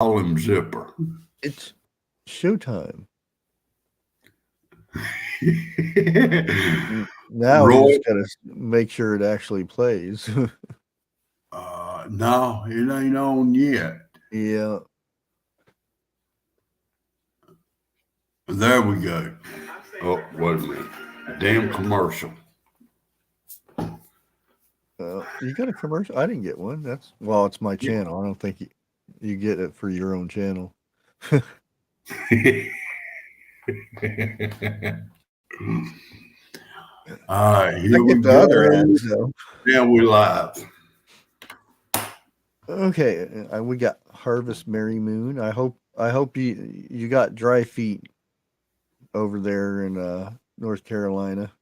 call him Zipper. It's showtime. Now we Roy, just gotta make sure it actually plays. no, it ain't on yet. Yeah. There we go. Oh, wait a minute. Damn commercial. You got a commercial? I didn't get one. It's my channel. I don't think you get it for your own channel. All right, I here we get the go. other ads though. Now we live. Okay, we got Harvest Merry Moon. I hope you got dry feet over there in North Carolina.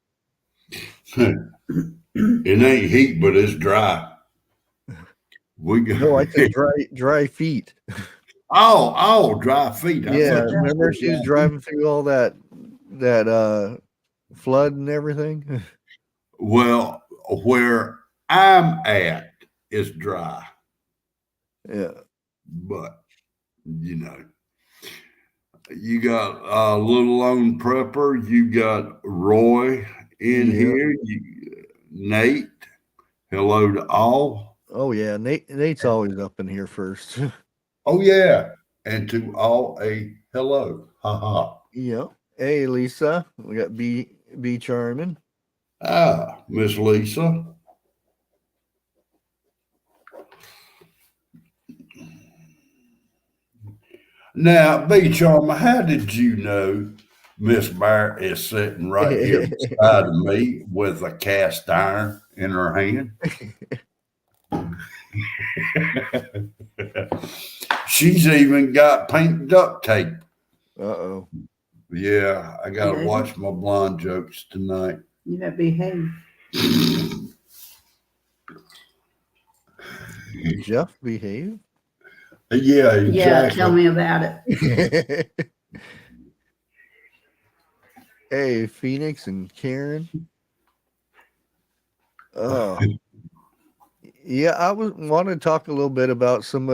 It ain't heat, but it's dry. We go. No, I said dry feet. Dry feet. Yeah, remember she was driving through all that flood and everything. Well, where I'm at is dry, Yeah. but you know, you got a little lone prepper. You got Roy in here. Nate. Hello to all. Oh yeah, Nate's always up in here first. Oh yeah, and to all a hello. Ha ha. Yep. Hey Lisa, we got B Charming. Miss Lisa. Now, B Charmer, how did you know Miss Barrett is sitting right here beside of me with a cast iron in her hand? She's even got pink duct tape. Uh-oh. Yeah, I gotta watch my blonde jokes tonight. You better behave. Jeff, behave. Yeah, exactly. Yeah, tell me about it. Hey, Phoenix and Karen. Oh, yeah. I want to talk a little bit about some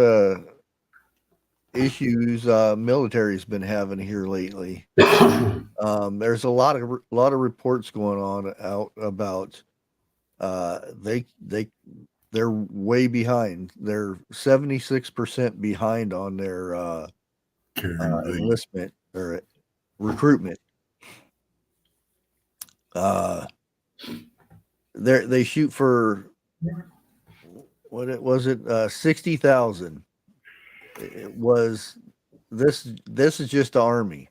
issues military's been having here lately. There's a lot of reports going on out about they're way behind. They're 76% behind on their enlistment or recruitment. They shoot for what was it 60,000. It was this is just the Army.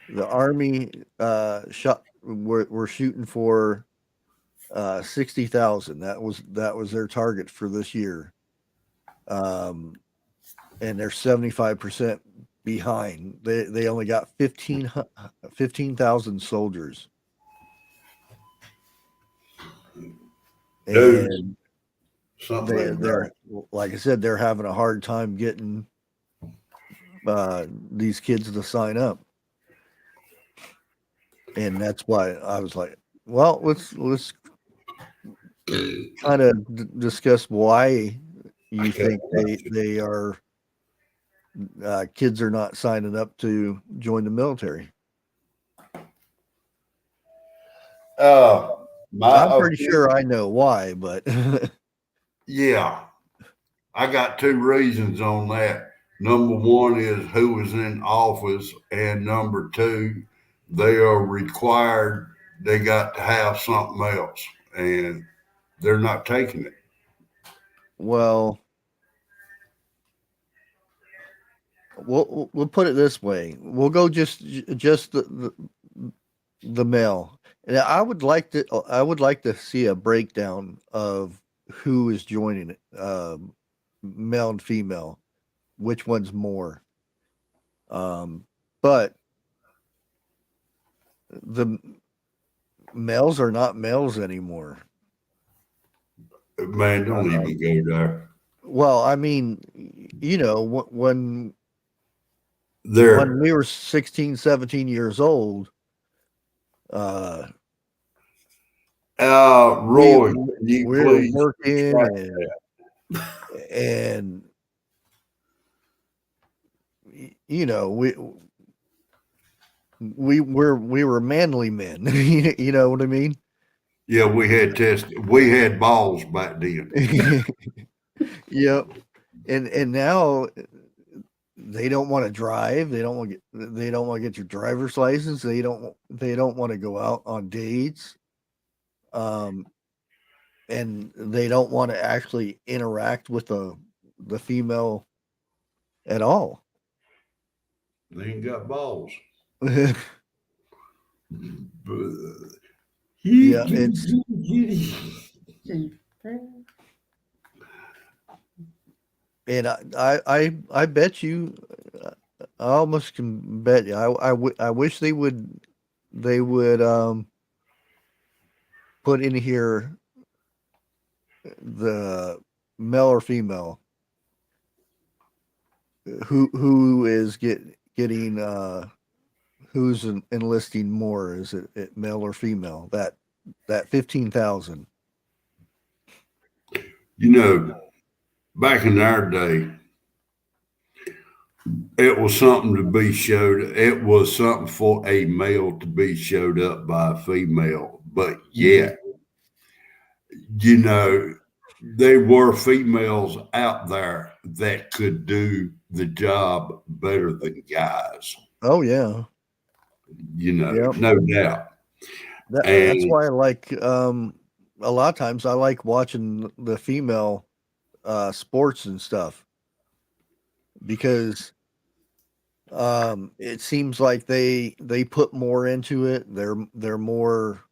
The Army we're shooting for 60,000. That was their target for this year. And they're 75% behind. They only got 15,000 soldiers. And they're like I said, they're having a hard time getting these kids to sign up. And that's why I was like, well, let's kind of discuss why you think they are kids are not signing up to join the military. I'm pretty sure I know why, but yeah, I got two reasons on that. Number one is who is in office, and number two, they are required. They got to have something else, and they're not taking it. Well, we'll put it this way. We'll go just the male. And I would like to see a breakdown of who is joining it, male and female, which one's more. But the males are not males anymore. Man, don't even go there. Well, I mean, when we were 16, 17 years old, Roy, we were working and you know, we were manly men. You know what I mean? Yeah, we had balls back then. Yep. And now they don't want to drive. They don't want to get your driver's license. They don't want to go out on dates. And they don't want to actually interact with the female at all. They ain't got balls. Yeah, it's and I bet you, I almost can bet you. I wish they would put in here the male or female who is getting who's enlisting more. Is it male or female? That 15,000. You know, back in our day, it was something to be showed. It was something for a male to be showed up by a female. But yet, you know, there were females out there that could do the job better than guys. Oh yeah. You know, Yep. no doubt. That's why I like a lot of times I like watching the female sports and stuff, because it seems like they put more into it. They're more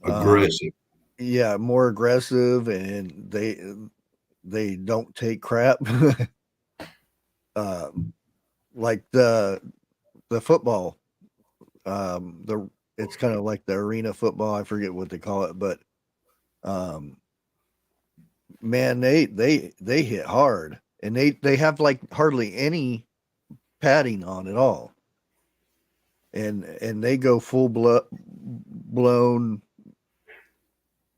Aggressive. Yeah, more aggressive, and they don't take crap. Like the football, it's kind of like the arena football. I forget what they call it, but man, they hit hard, and they have like hardly any padding on at all, and they go full blown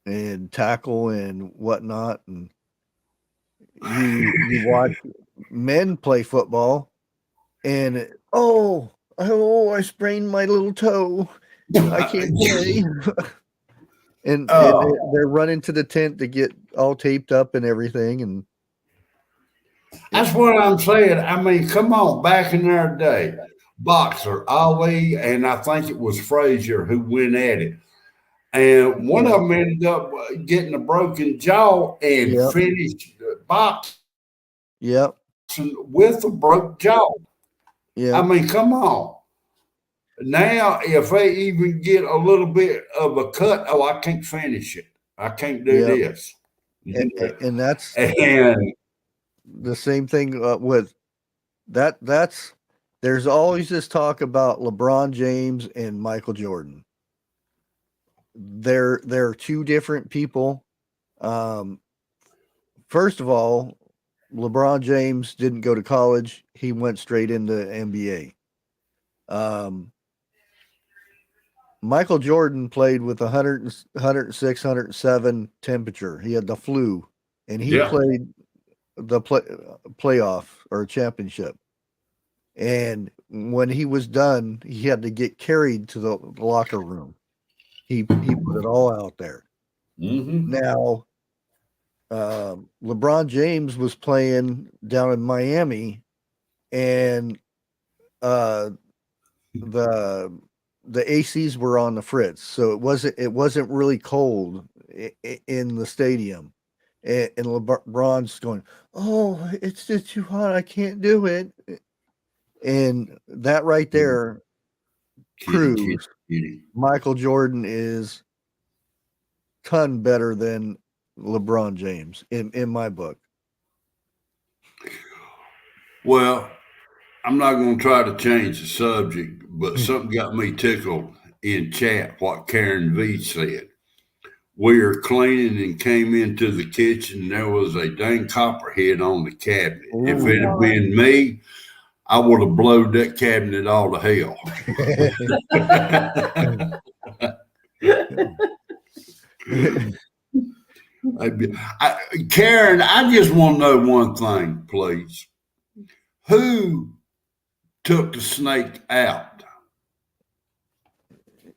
and tackle and whatnot. And you watch men play football, and I sprained my little toe, I can't play. and they're running to the tent to get all taped up and everything. And that's what I'm saying. I mean, come on, back in our day, boxer Ali, and I think it was Frazier who went at it. And one of them ended up getting a broken jaw and finished boxing with a broke jaw. Yeah. I mean, come on. Now, if they even get a little bit of a cut, I can't finish it. I can't do this. And that's and the same thing with that. There's always this talk about LeBron James and Michael Jordan. They're two different people. First of all, LeBron James didn't go to college. He went straight into NBA. Michael Jordan played with 106, 107 temperature. He had the flu, and he played the playoff or championship. And when he was done, he had to get carried to the locker room. He put it all out there. Mm-hmm. Now, LeBron James was playing down in Miami, and the ACs were on the fritz, so it wasn't really cold in the stadium. And LeBron's going, "Oh, it's just too hot. I can't do it." And that right there proves Michael Jordan is ton better than LeBron James in my book. Well, I'm not going to try to change the subject, but something got me tickled in chat what Karen V said. We were cleaning and came into the kitchen, and there was a dang copperhead on the cabinet. Ooh, if it had been me, I would have blowed that cabinet all to hell. Karen, I just want to know one thing, please. Who took the snake out.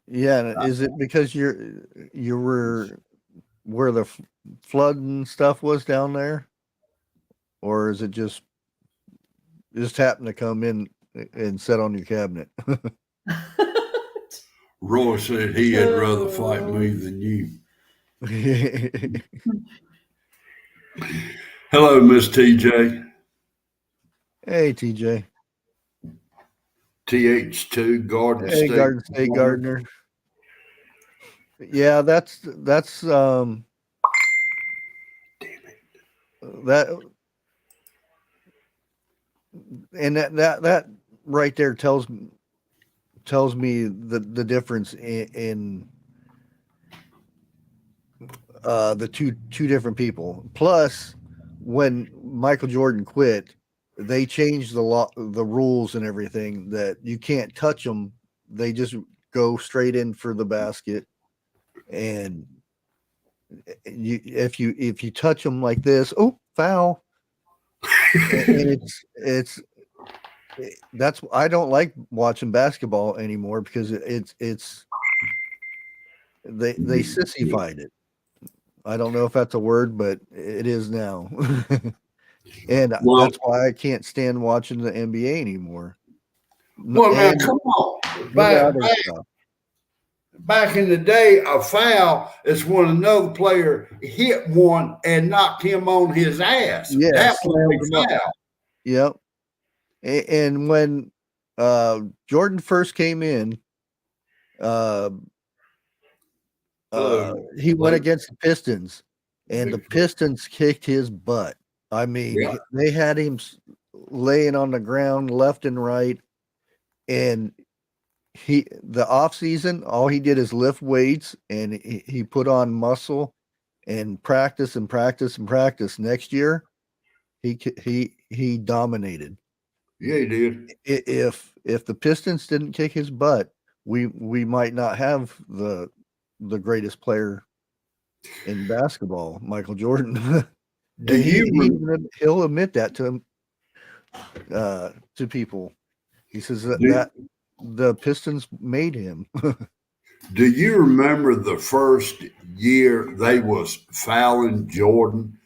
Yeah, and is it because you were where the flood and stuff was down there, or is it just happened to come in and sit on your cabinet? Roy said he had rather fight me than you. Hello, Miss TJ. Hey, TJ. TH2 Garden Hey, State. Garden State Gardener. Yeah, that's Damn it. that, and that right there tells me the difference in the two different people. Plus, when Michael Jordan quit, they changed the rules and everything that you can't touch them. They just go straight in for the basket, and if you touch them like this, oh, foul. And that's I don't like watching basketball anymore because they sissified it. I don't know if that's a word, but it is now. And Well, that's why I can't stand watching the NBA anymore. well, now And come on. the other stuff. Back in the day, a foul is when another player hit one and knocked him on his ass. Yeah, That's slammed a him up. foul. Yep. And when Jordan first came in, he went against the Pistons, and the Pistons kicked his butt. I mean, Yeah. they had him laying on the ground left and right, and the off season, all he did is lift weights, and he put on muscle and practice and practice and practice. Next year, he dominated. Yeah, he did. If the Pistons didn't kick his butt, we might not have the greatest player in basketball, Michael Jordan. Do He'll admit that to people. He says that, Do- that the Pistons made him. Do you remember the first year they was fouling Jordan?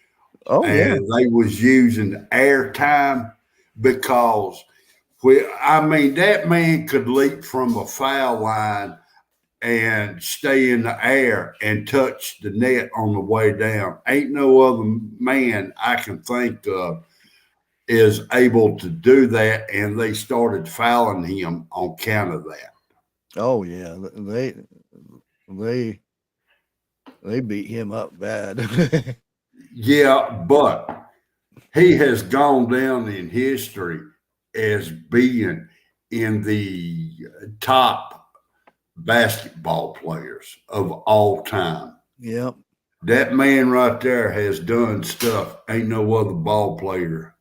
Oh yeah, And they was using airtime because that man could leap from a foul line and stay in the air and touch the net on the way down. Ain't no other man I can think of is able to do that, and they started fouling him on account of that. oh yeah. They beat him up bad. Yeah, but he has gone down in history as being in the top basketball players of all time. Yep. That man right there has done stuff ain't no other ball player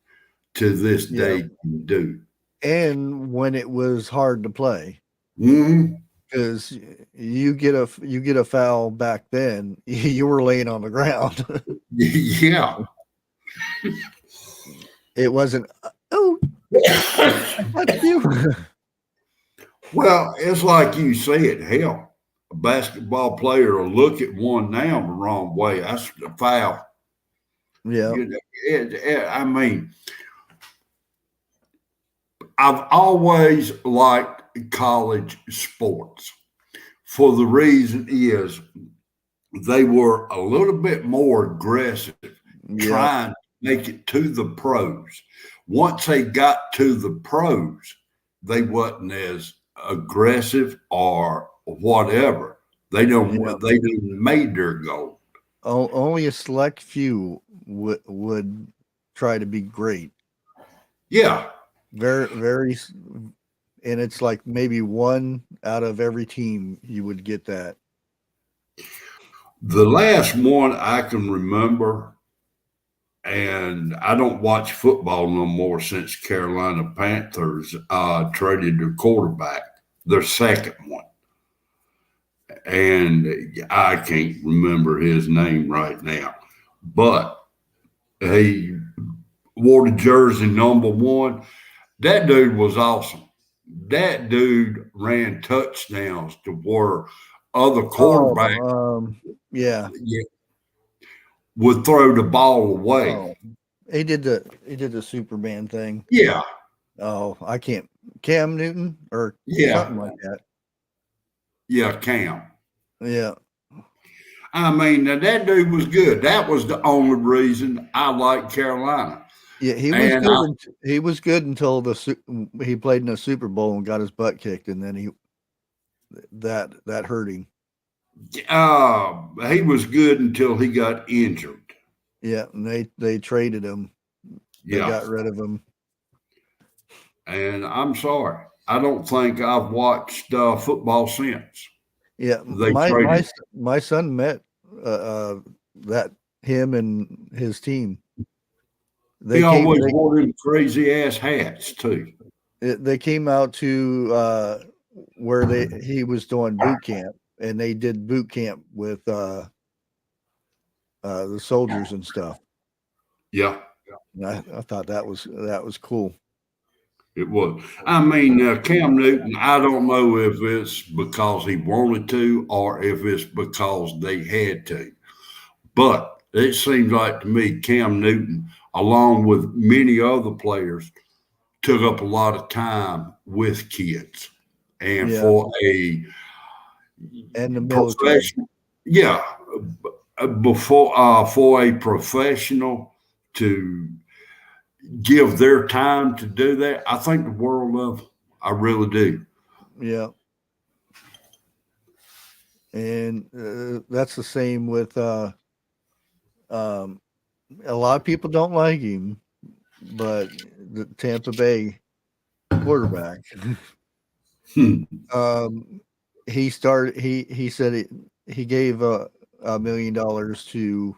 to this day can do. And when it was hard to play, Mm-hmm. because you get a foul back then, you were laying on the ground. Yeah. It wasn't. Oh, that's you. Well, it's like you said, hell, a basketball player will look at one now the wrong way. That's a foul. Yeah. You know, I mean, I've always liked college sports for the reason is they were a little bit more aggressive, trying to make it to the pros. Once they got to the pros, they wasn't as aggressive or whatever. They didn't made their goal. Only a select few would try to be great. Yeah. Very, very, and it's like maybe one out of every team you would get that. The last one I can remember, and I don't watch football no more since Carolina Panthers traded their quarterback, their second one. And I can't remember his name right now, but he wore the jersey number one. That dude was awesome. that dude ran touchdowns to where other quarterbacks Yeah. would throw the ball away. Oh, he did the Superman thing. Yeah, Oh, I can't. Cam Newton or yeah, something like that. yeah, Cam. Yeah. I mean, now that dude was good. That was the only reason I liked Carolina. Yeah, he was good. He was good until he played in a Super Bowl and got his butt kicked, and then that hurt him. He was good until he got injured. Yeah, and they traded him. They got rid of him. And I'm sorry, I don't think I've watched football since. Yeah, my son met him and his team. They always wore them crazy ass hats too. They came out to where he was doing boot camp, and they did boot camp with the soldiers and stuff. Yeah, and I thought that was cool. It was. I mean, Cam Newton, I don't know if it's because he wanted to or if it's because they had to. But it seems like to me, Cam Newton, along with many other players, took up a lot of time with kids. And for the military. For a professional to give their time to do that, I think the world of them. I really do. Yeah. And that's the same with a lot of people don't like him, but the Tampa Bay quarterback. He said he gave $1 million to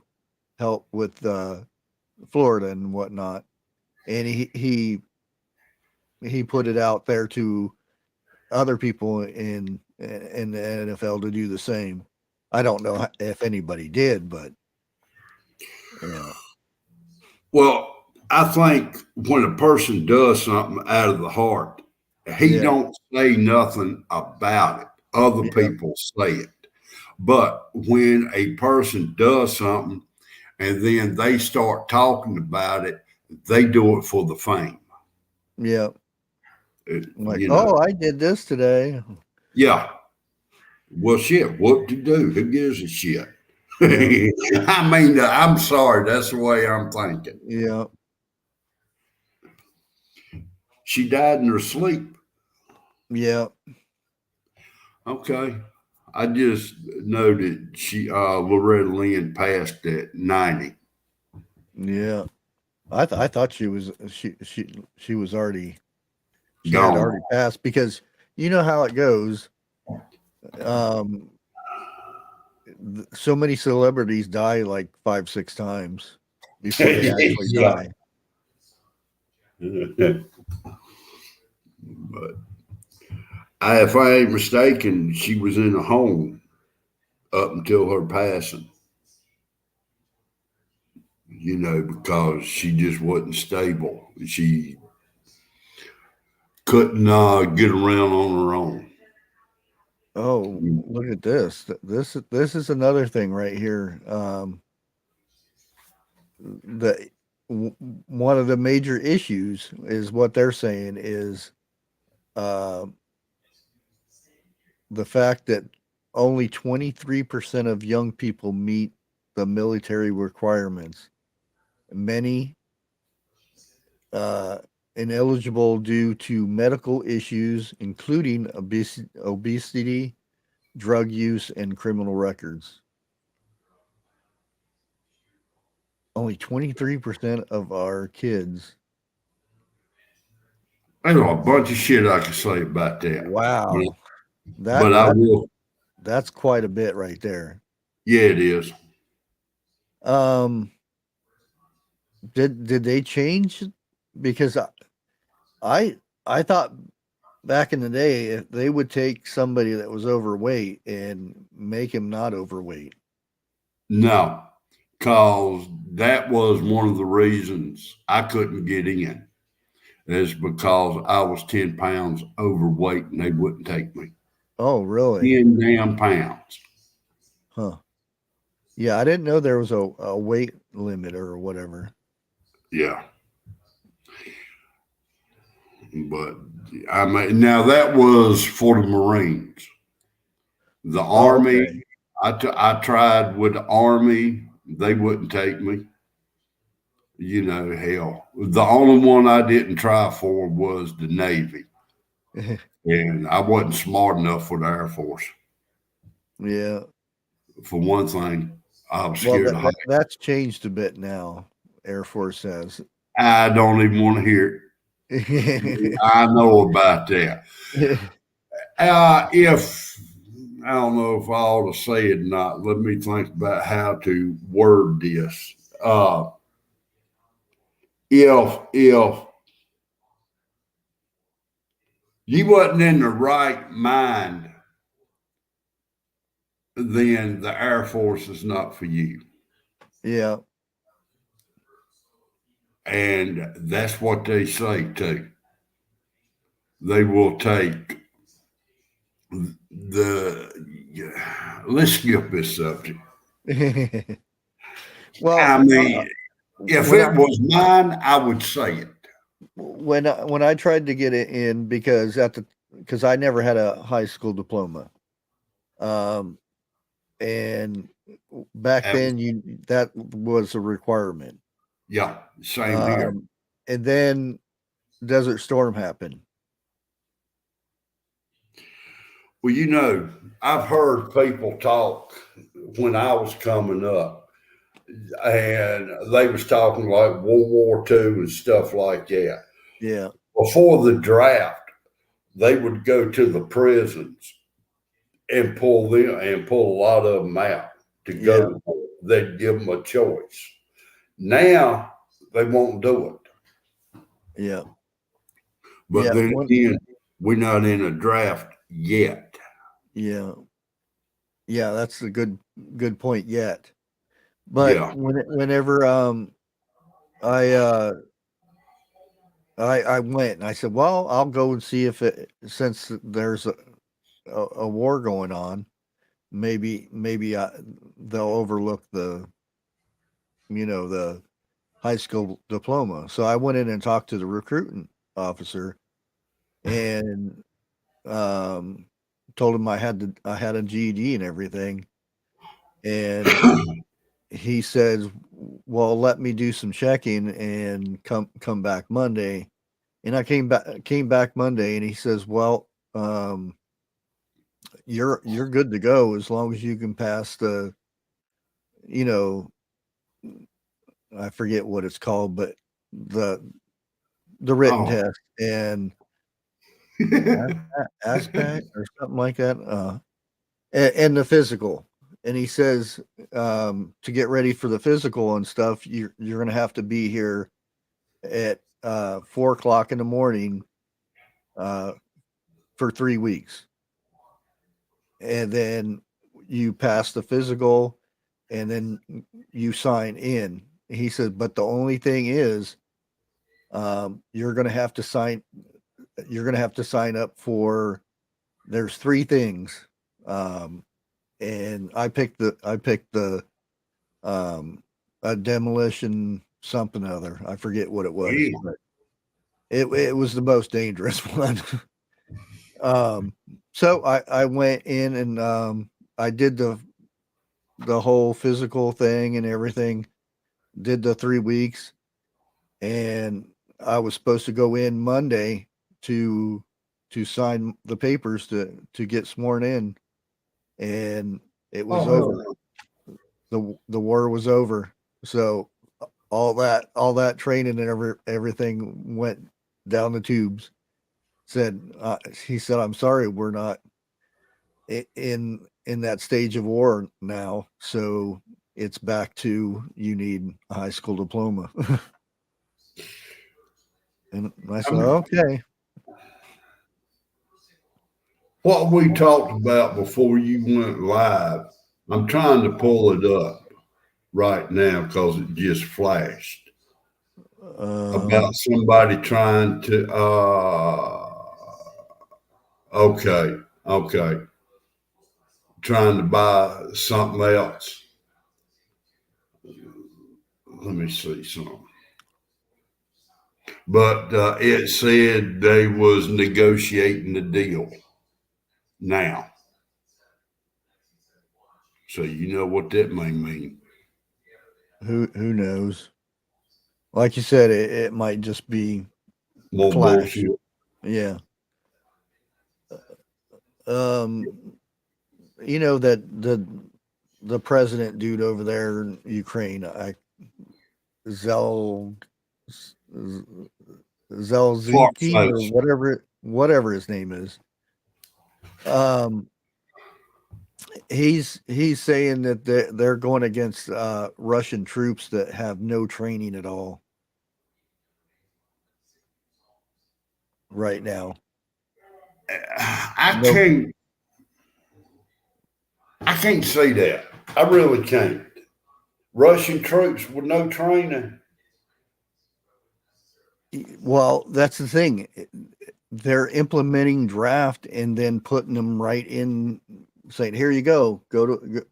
help with Florida and whatnot, and he put it out there to other people in the NFL to do the same. I don't know if anybody did, but yeah. Well, I think when a person does something out of the heart, he don't say nothing about it. Other people say it. But when a person does something and then they start talking about it, they do it for the fame. Yeah. I did this today. Yeah. Well, shit, what to do? Who gives a shit? Yeah. I mean, I'm sorry. That's the way I'm thinking. Yeah. She died in her sleep. Yeah. Okay. I just noted she Loretta Lynn passed at 90. Yeah. I thought she was already Gone. had already passed, because you know how it goes. So many celebrities die like 5-6 times before they actually die. But if I ain't mistaken, she was in a home up until her passing. Because she just wasn't stable. She couldn't get around on her own. Oh, look at this. This is another thing right here. One of the major issues is what they're saying is the fact that only 23% of young people meet the military requirements. Many ineligible due to medical issues, including obesity, drug use, and criminal records. Only 23% of our kids. I know a bunch of shit I can say about that. Wow. But I will. That's quite a bit right there. Yeah, it is. Did they change? Because I thought back in the day, if they would take somebody that was overweight and make him not overweight. No, because that was one of the reasons I couldn't get in. is because I was 10 pounds overweight and they wouldn't take me. Oh, really? 10 damn pounds. Huh. Yeah, I didn't know there was a weight limit or whatever. Yeah. But I mean, now that was for the Marines. The Oh, Army, okay. I tried with the Army, they wouldn't take me. Hell, the only one I didn't try for was the Navy, and I wasn't smart enough for the Air Force. Yeah. For one thing, I was Well, scared of heights. that's changed a bit now. Air Force has. I don't even want to hear it. I know about that. If I don't know if I ought to say it or not, let me think about how to word this. If you wasn't in the right mind, then the Air Force is not for you. Yeah. And that's what they say too. They will take let's skip this subject. Well, I mean, if when it was mine, I would say it. when I tried to get it in because I never had a high school diploma, and back then that was a requirement. Yeah, same here. And then Desert Storm happened. Well, I've heard people talk when I was coming up, and they was talking like World War II and stuff like that. Yeah. Before the draft, they would go to the prisons and pull a lot of them out to go. Yeah. They'd give them a choice. Now they won't do it. Yeah. But Yeah. then again, we're not in a draft yet. Yeah. Yeah, that's a good point yet. But Yeah. whenever I went and I said, well, I'll go and see if since there's a war going on, maybe they'll overlook the high school diploma. So I went in and talked to the recruitment officer and told him I had a GED and everything. And he said, well, let me do some checking and come back Monday. And I came back Monday and he says, well, you're good to go as long as you can pass the, I forget what it's called, but the written test and aspect or something like that, and the physical. And he says, to get ready for the physical and stuff, you're going to have to be here at 4:00 in the morning for 3 weeks, and then you pass the physical, and then you sign in. He said, but the only thing is, you're going to have to sign. You're going to have to sign up for. There's 3 things, and I picked the a demolition something other. I forget what it was, but it was the most dangerous one. So I went in and I did the whole physical thing and everything, did the 3 weeks, and I was supposed to go in Monday to sign the papers to get sworn in, and it was over. The war was over. So all that training and everything went down the tubes. He said, I'm sorry, we're not in that stage of war now, so it's back to you need a high school diploma. And I said, okay. What we talked about before you went live, I'm trying to pull it up right now because it just flashed. about somebody trying to okay, trying to buy something else. Let me see something. But it said they was negotiating the deal now. So you know what that may mean. who knows? Like you said, it might just be More flash. bullshit. Yeah. You know that the president dude over there in Ukraine, Zel Clark Zelensky or face. whatever his name is. He's saying that they're going against Russian troops that have no training at all right now. I No, can't see that. I really can't. Russian troops with no training. well, that's the thing. They're implementing draft and then putting them right in, saying, "Here you go. Go to."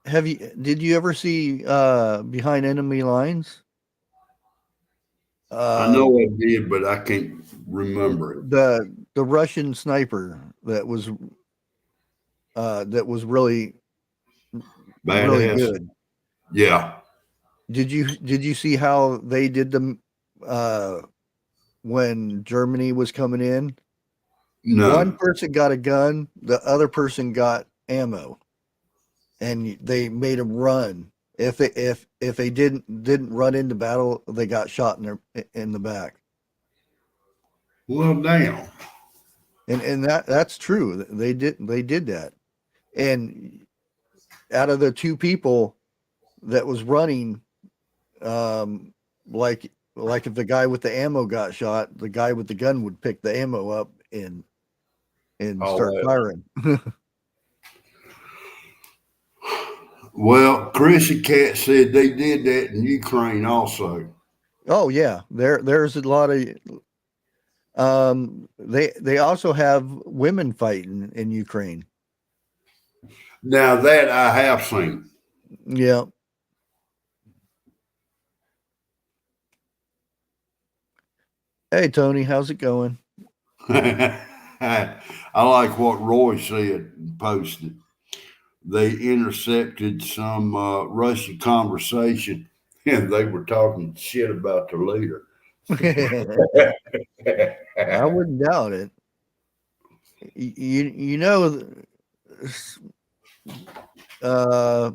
Did you ever see Behind Enemy Lines? I know I did, but I can't remember it. The Russian sniper that was really Badass. good. Yeah. Did you see how they did them when Germany was coming in? No. One person got a gun, the other person got ammo, and they made them run. If they didn't run into battle, they got shot in the back. Well, damn. And that's true. They did that. And out of the two people that was running, like if the guy with the ammo got shot, the guy with the gun would pick the ammo up and start firing. Well, Chrissy Cat said they did that in Ukraine also. Oh yeah, there's a lot of they also have women fighting in Ukraine. Now that I have seen. Yeah. Hey Tony, how's it going? I like what Roy said and posted. They intercepted some Russian conversation and they were talking shit about their leader. I wouldn't doubt it. You know, the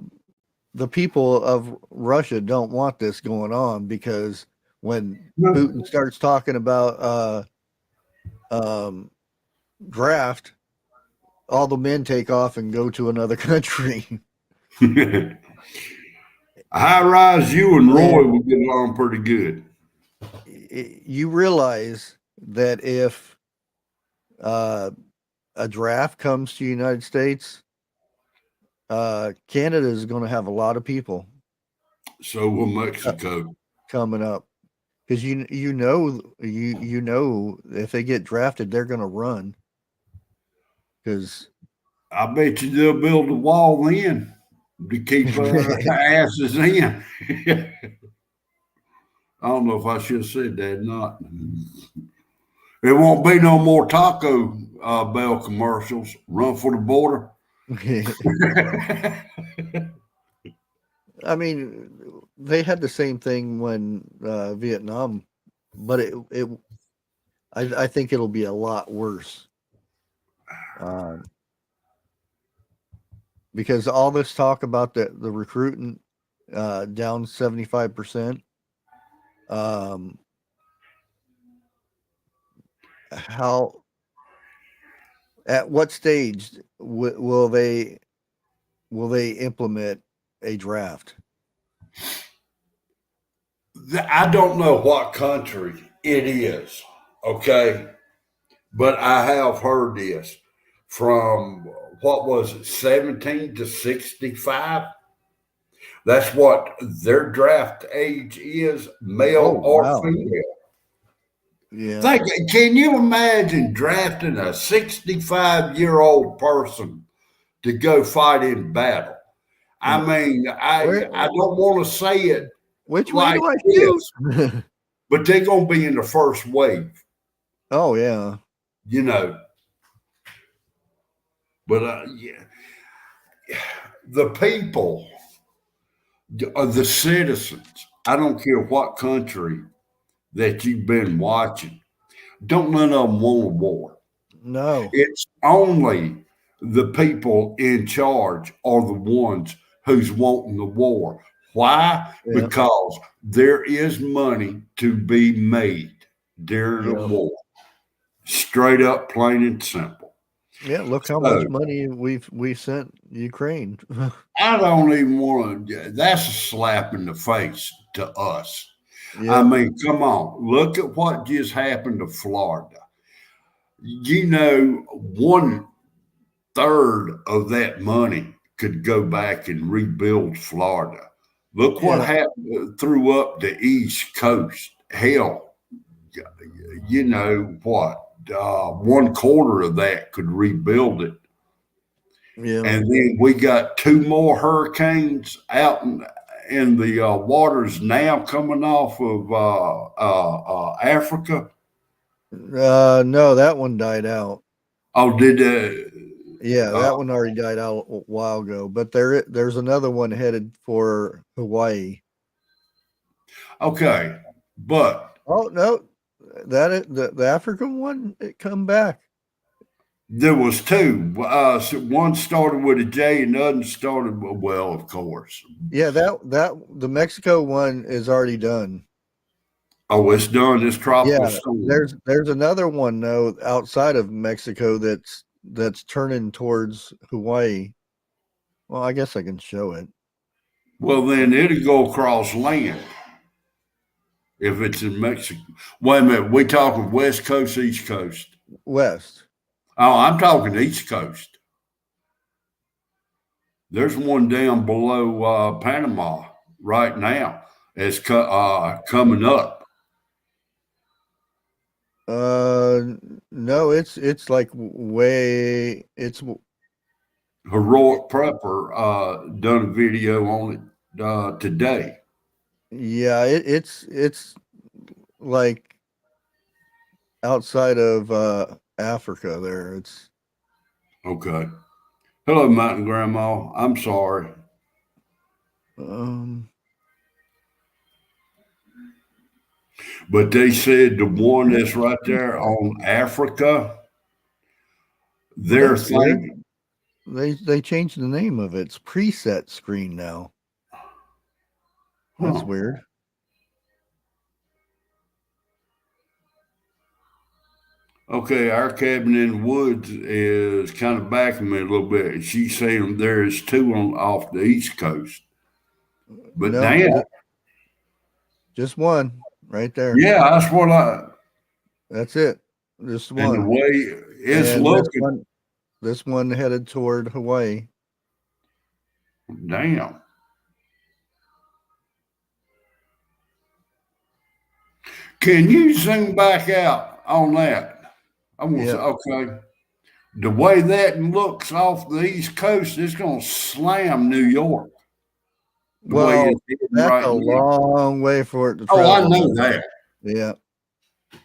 people of Russia don't want this going on because when Putin starts talking about draft, all the men take off and go to another country. High rise, you and Roy will get along pretty good. You realize that if a draft comes to the United States, Canada is going to have a lot of people. So will Mexico coming up, because you know if they get drafted, they're going to run. Because I bet you they'll build a wall then to keep our asses in. I don't know if I should have said that or not. There won't be no more Taco Bell commercials. Run for the border. I mean, they had the same thing when Vietnam, but I think it'll be a lot worse. Because all this talk about the recruiting down 75%. How at what stage will they implement a draft? I don't know what country it is, okay, but I have heard this from what was it, 17 to 65. That's what their draft age is, male Oh, or wow. female. Yeah. Can you imagine drafting a 65-year-old person to go fight in battle? I mean, I don't want to say it Which way like do I this, shoot? but they're going to be in the first wave, Oh, yeah. you know. But yeah, the people, the citizens, I don't care what country that you've been watching, don't none of them want a war. No. It's only the people in charge are the ones who's wanting the war. Why? Yeah. Because there is money to be made during a Yeah. war. Straight up, plain and simple. Yeah. Look how So much money we sent Ukraine. I don't even want to. That's a slap in the face to us. I Yeah. mean, come on. Look at what just happened to Florida. You know, 1/3 of that money could go back and rebuild Florida. Look what Yeah. happened through up the East Coast. Hell, you know what? 1/4 of that could rebuild it. Yeah. And then we got 2 more hurricanes out in the waters now coming off of Africa. No, that one died out. Oh, did Yeah, that one already died out a while ago. But there's another one headed for Hawaii. okay, but Oh no, the African one, it come back. there was 2. So one started with a J, and the other started with, well, of course. Yeah, that the Mexico one is already done. Oh, it's done. This tropical Yeah, storm. there's another one though outside of Mexico that's turning towards Hawaii. Well, I guess I can show it. Well, then it'll go across land if it's in Mexico. Wait a minute. We talking West Coast, East Coast? West. Oh, I'm talking East Coast. There's one down below Panama right now. It's coming up. No, it's like way it's Heroic Prepper done a video on it today. yeah, it's like outside of Africa there. It's Okay. Hello, Mountain Grandma. I'm sorry. um But they said the one that's right there on Africa, they're that's weird. thinking, They changed the name of it. It's preset screen now. That's huh, weird. okay, our cabin in the woods is kind of backing me a little bit. She's saying there's 2 on off the East Coast. But No, damn, just one right there. yeah, that's what That's it. Just and the one. way it's And looking, this one headed toward Hawaii. damn. Can you zoom back out on that? I want to say, Yeah. okay. The way that looks off the East Coast, it's going to slam New York. The way Well, it's heading that's right a now. long way for it to Oh, travel. I know that. Yeah.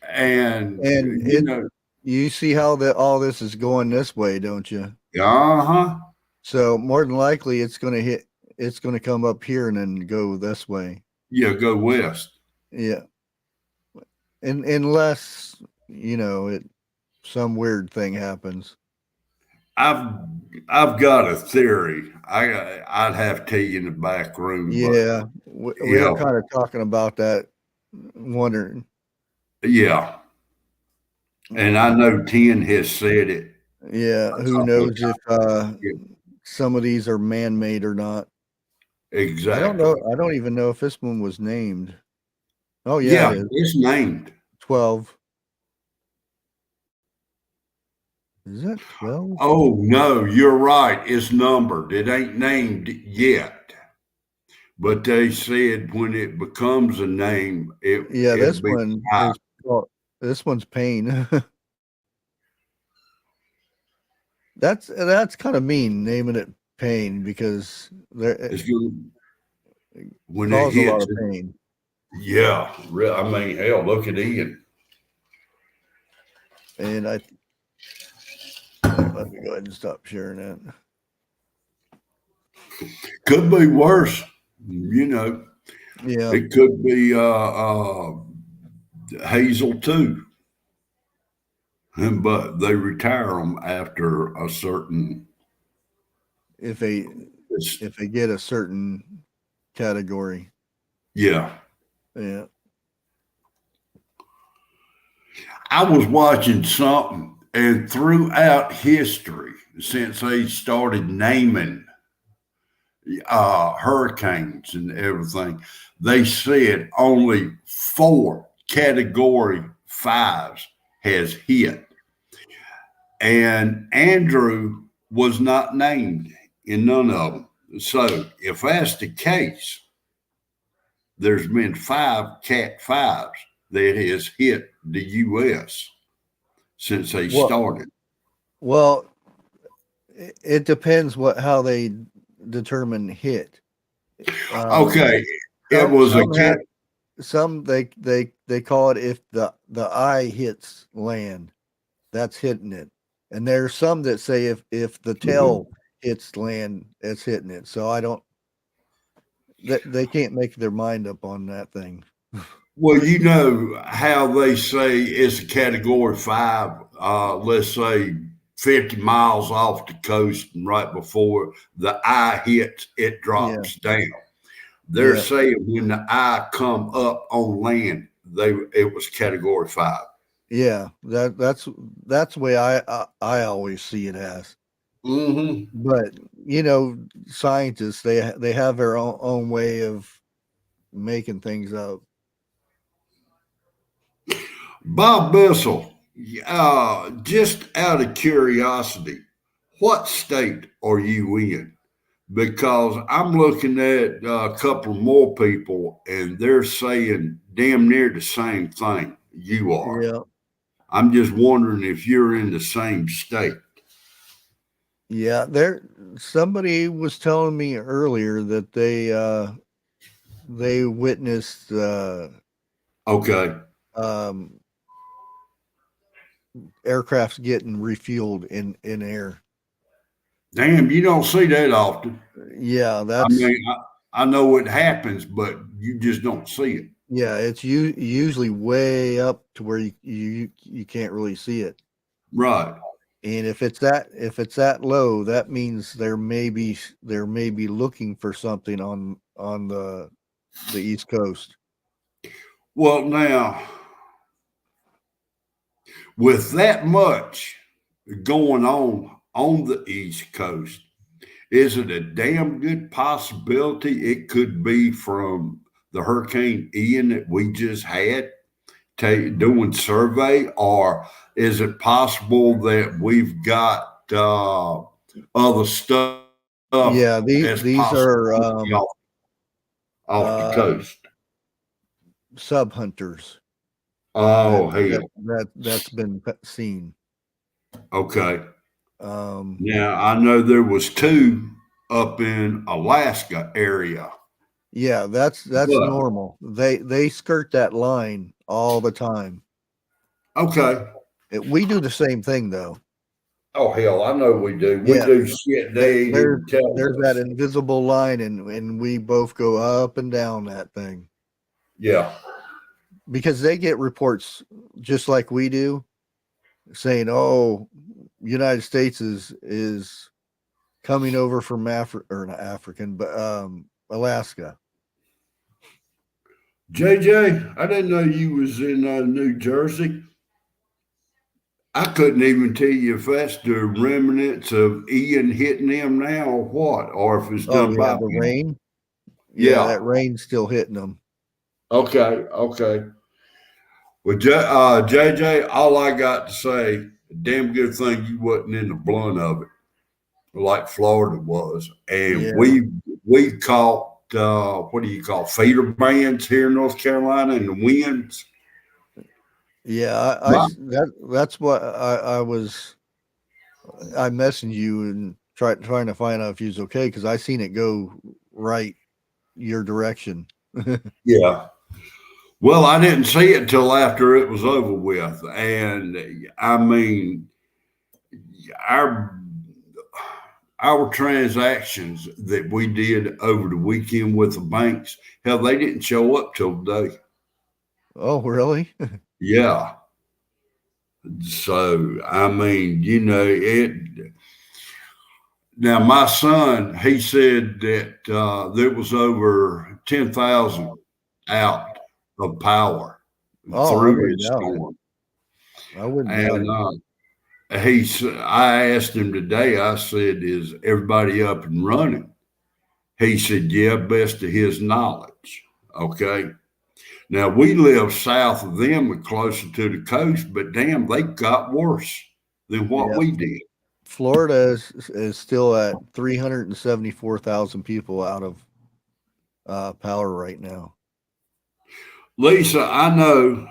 And And you know, you see how all this is going this way, don't you? uh-huh. So more than likely it's gonna come up here and then go this way. Yeah, go west. Yeah. And unless, some weird thing happens. I've got a theory. I'd have to tell you in the back room. Yeah. But, We were kind of talking about that, wondering. Yeah. And I know 10 has said it. Yeah, who knows if some of these are man-made or not. Exactly. I don't know. I don't even know if this one was named. Oh Yeah, yeah, it is. it's named. 12. Is that 12? Oh no, you're right. It's numbered. It ain't named yet. But they said when it becomes a name, Yeah, it'll be high. this one's pain. That's kind of mean naming it pain because It's gonna, it when it causes a lot hits of it. pain. Yeah, I mean, hell, look at Ian. And let me go ahead and stop sharing that. Could be worse. You know, Yeah, it could be Hazel too. But they retire them after a certain. if they get a certain category. Yeah. Yeah. I was watching something, and throughout history, since they started naming hurricanes and everything, they said only 4 category 5s has hit. And Andrew was not named in none of them. So if that's the case, there's been 5 Cat 5s that has hit the U.S. since they started. Well, it depends how they determine hit. Okay, it was a cat. Some they call it if the eye hits land, that's hitting it. And there's some that say if the tail hits land, it's hitting it. So I don't they can't make their mind up on that thing. Well, you know how they say it's a category 5, let's say 50 miles off the coast, and right before the eye hits, it drops down. They're saying when the eye come up on land, it was category 5. Yeah, that's the way I always see it as. Mm-hmm. But scientists they have their own way of making things up. Bob Bissell, just out of curiosity, what state are you in? Because I'm looking at a couple more people and they're saying damn near the same thing you are. Yeah. I'm just wondering if you're in the same state. Yeah, somebody was telling me earlier that they witnessed Okay. um aircrafts getting refueled in air. Damn, you don't see that often. Yeah, I mean, I know it happens, but you just don't see it. yeah, it's usually way up to where you can't really see it. Right. And if it's that low, that means there may be looking for something on the East Coast. Well, now, with that much going on the East Coast, is it a damn good possibility it could be from the Hurricane Ian that we just had doing survey, or is it possible that we've got other stuff Yeah, as these are possible off the coast? sub hunters Oh, hell. that's been seen. Okay. Um, Now, I know there was 2 up in Alaska area. yeah, that's But, normal. They skirt that line all the time. okay. We do the same thing though. Oh, hell, I know we do. We Yeah, do shit they ain't even tell there's us. that invisible line, and we both go up and down that thing. Yeah. Because they get reports just like we do, saying, "Oh, United States is coming over from or not African, but Alaska." JJ, I didn't know you was in New Jersey. I couldn't even tell you if that's the remnants of Ian hitting them now or what, or if it's Oh done yeah, by the rain. Yeah, Yeah. that rain's still hitting them. Okay. Okay. Well, JJ, all I got to say, damn good thing you wasn't in the blunt of it, like Florida was, and Yeah, we caught what do you call feeder bands here in North Carolina and the winds. Yeah, that's what I messaged you and trying to find out if you was okay because I seen it go right your direction. Yeah. Well, I didn't see it till after it was over with, and I mean, our our transactions that we did over the weekend with the banks, hell, they didn't show up till today. Oh, really? Yeah. So I mean, it. Now my son, he said that there was over 10,000 out of power Oh, I through wouldn't this doubt it. storm, I wouldn't doubt and it. I asked him today. I said, "Is everybody up and running?" He said, "Yeah, best of his knowledge." Okay. Now we live south of them and closer to the coast, but damn, they got worse than what Yeah, we did. Florida is still at 374,000 people out of power right now. Lisa, I know,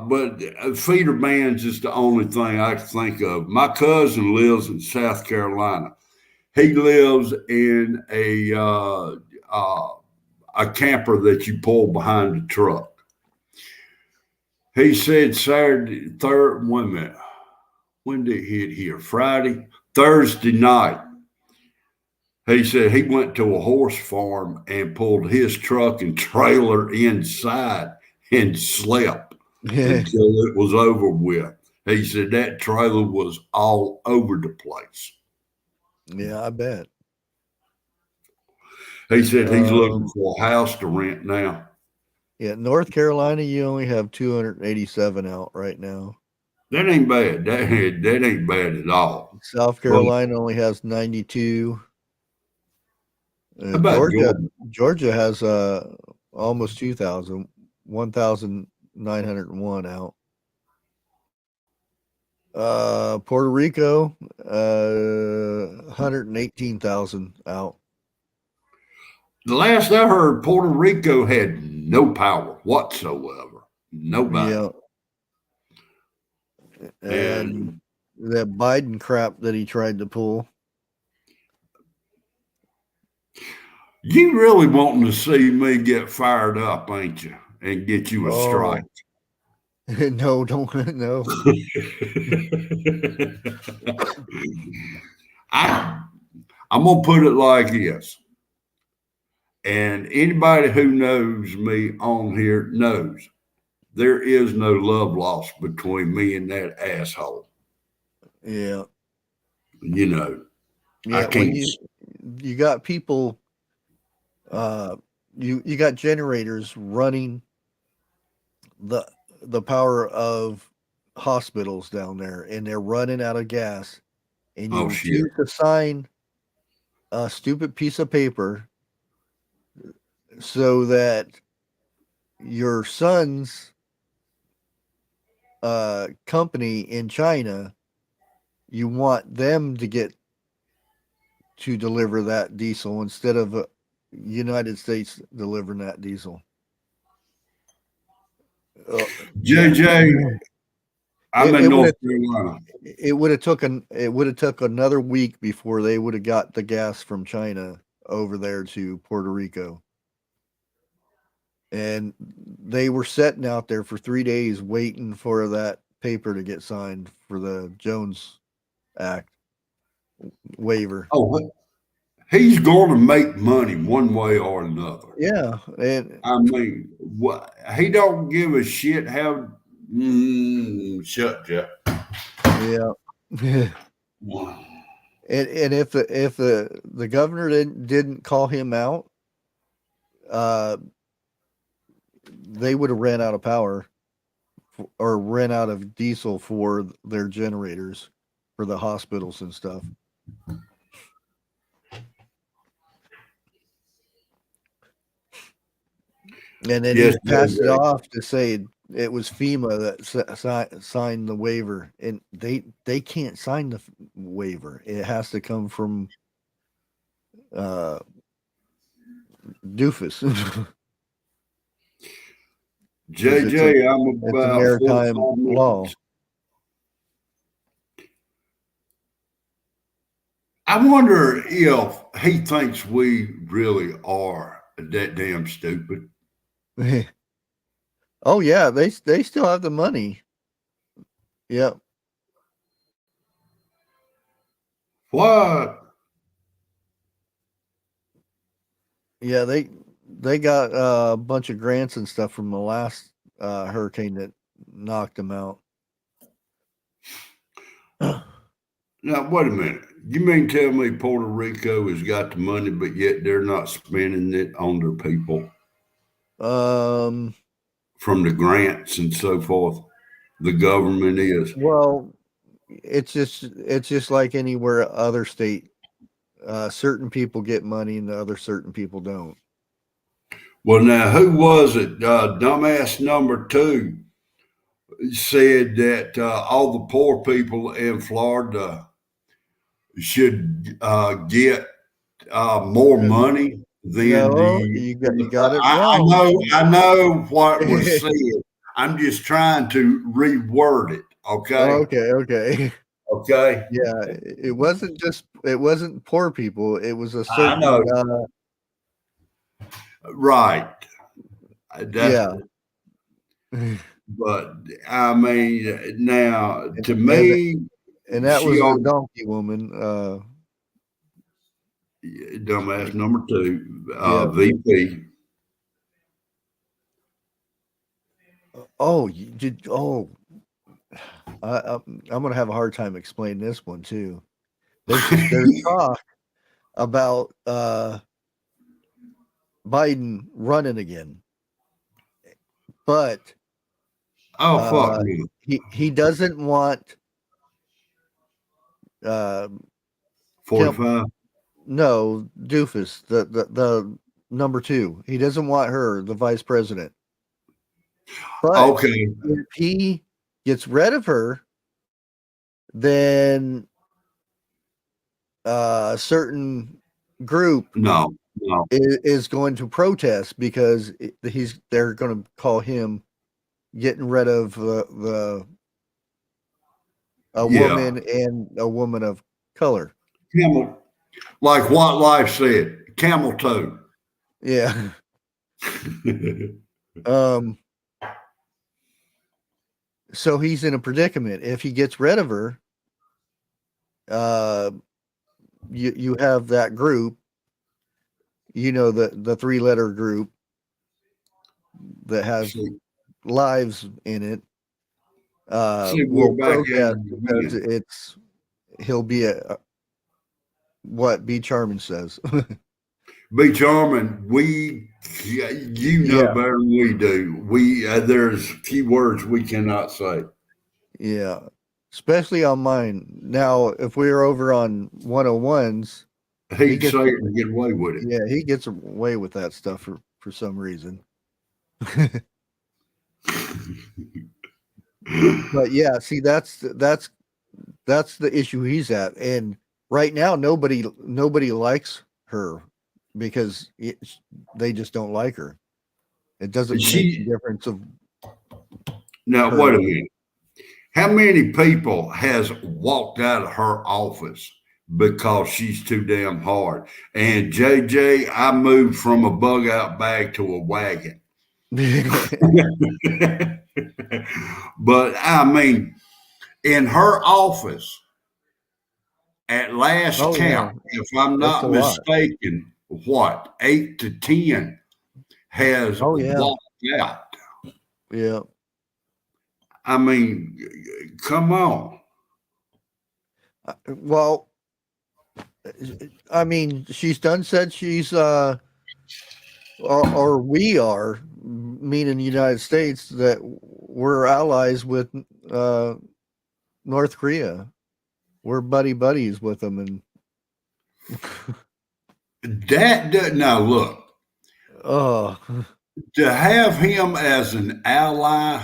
but feeder bands is the only thing I can think of. My cousin lives in South Carolina. He lives in a camper that you pull behind the truck. He said Saturday, wait a minute, when did it hit here? Friday, Thursday night. He said he went to a horse farm and pulled his truck and trailer inside and slept until it was over with. He said that trailer was all over the place. Yeah, I bet. He said he's looking Um, for a house to rent now. yeah, North Carolina, you only have 287 out right now. That ain't bad. That ain't bad at all. South But Carolina only has 92. how about Georgia, Jordan? Georgia has almost 2,000, 1,901 out. Puerto Rico, 118,000 out. The last I heard, Puerto Rico had no power whatsoever. Nobody. Yeah, And and that Biden crap that he tried to pull. you really wanting to see me get fired up, ain't you? And get you a strike. Oh, no, don't no. I, I'm gonna put it like this. And anybody who knows me on here knows there is no love lost between me and that asshole. Yeah, You know, I yeah. When can't. you got people, uh, you got generators running the the power of hospitals down there, and they're running out of gas, and you Oh shit! refuse to sign a stupid piece of paper so that your son's company in China, you want them to get to deliver that diesel instead of United States delivering that diesel. JJ, I'm It, in it would North have Carolina. it would have took another week before they would have got the gas from China over there to Puerto Rico. And they were sitting out there for 3 days waiting for that paper to get signed for the Jones Act waiver. Oh, he's going to make money one way or another. Yeah, and I mean, what he don't give a shit how. Shut up. yeah. And if the governor didn't call him out, uh, they would have ran out of power or ran out of diesel for their generators for the hospitals and stuff. And then Yes, he passed it JJ. off to say it was FEMA that signed the waiver, and they can't sign the waiver. It has to come from uh, doofus. JJ, I'm it's a about maritime 45 law. minutes. I wonder if he thinks we really are that damn stupid. Oh yeah, they still have the money. Yep. What? Yeah, they got a bunch of grants and stuff from the last hurricane that knocked them out. Now, wait a minute. You mean tell me Puerto Rico has got the money, but yet they're not spending it on their people Um, from the grants and so forth? The government is. well, it's just like anywhere other state. Certain people get money and the other certain people don't. Well, now, who was it? Dumbass number 2 said that all the poor people in Florida should get more money than No, the. you got it I wrong. know what was said. I'm just trying to reword it. Okay. Okay. Okay. Yeah, it wasn't poor people. It was a I certain know. Right. That's. yeah. But I mean, now to And me, and that she was the on donkey woman. dumbass number 2, Yeah. VP. Oh, you did. Oh, I'm gonna have a hard time explaining this one too. There's talk about Biden running again, but Oh fuck me. he doesn't want 45. no doofus the number 2. He doesn't want her, the vice president. But Okay. if he gets rid of her, then a certain group No. is going to protest because they're going to call him getting rid of a Yeah. woman and a woman of color. Camel. Like what life said. Camel toe. Yeah. So he's in a predicament. If he gets rid of her, you have that group, the 3-letter group that has lives in it, will protest because he'll be what B. Charman says. B. Charman, you know better than we do. There's few words we cannot say. Yeah, especially on mine. Now, if we were over on 101s, He'd say it and get away with it. yeah, he gets away with that stuff for some reason. But yeah, see, that's the issue he's at, and right now nobody likes her because they just don't like her. It doesn't make a difference of. Now, wait a minute. How many people has walked out of her office because she's too damn hard? And JJ, I moved from a bug out bag to a wagon. But I mean, in her office, at last count, if I'm not mistaken, 8 to 10 has walked out. Yeah. I mean, come on. Well, I mean, she's done said she's or we are, meaning the United States, that we're allies with North Korea. We're buddies with them, and now look. Oh, to have him as an ally,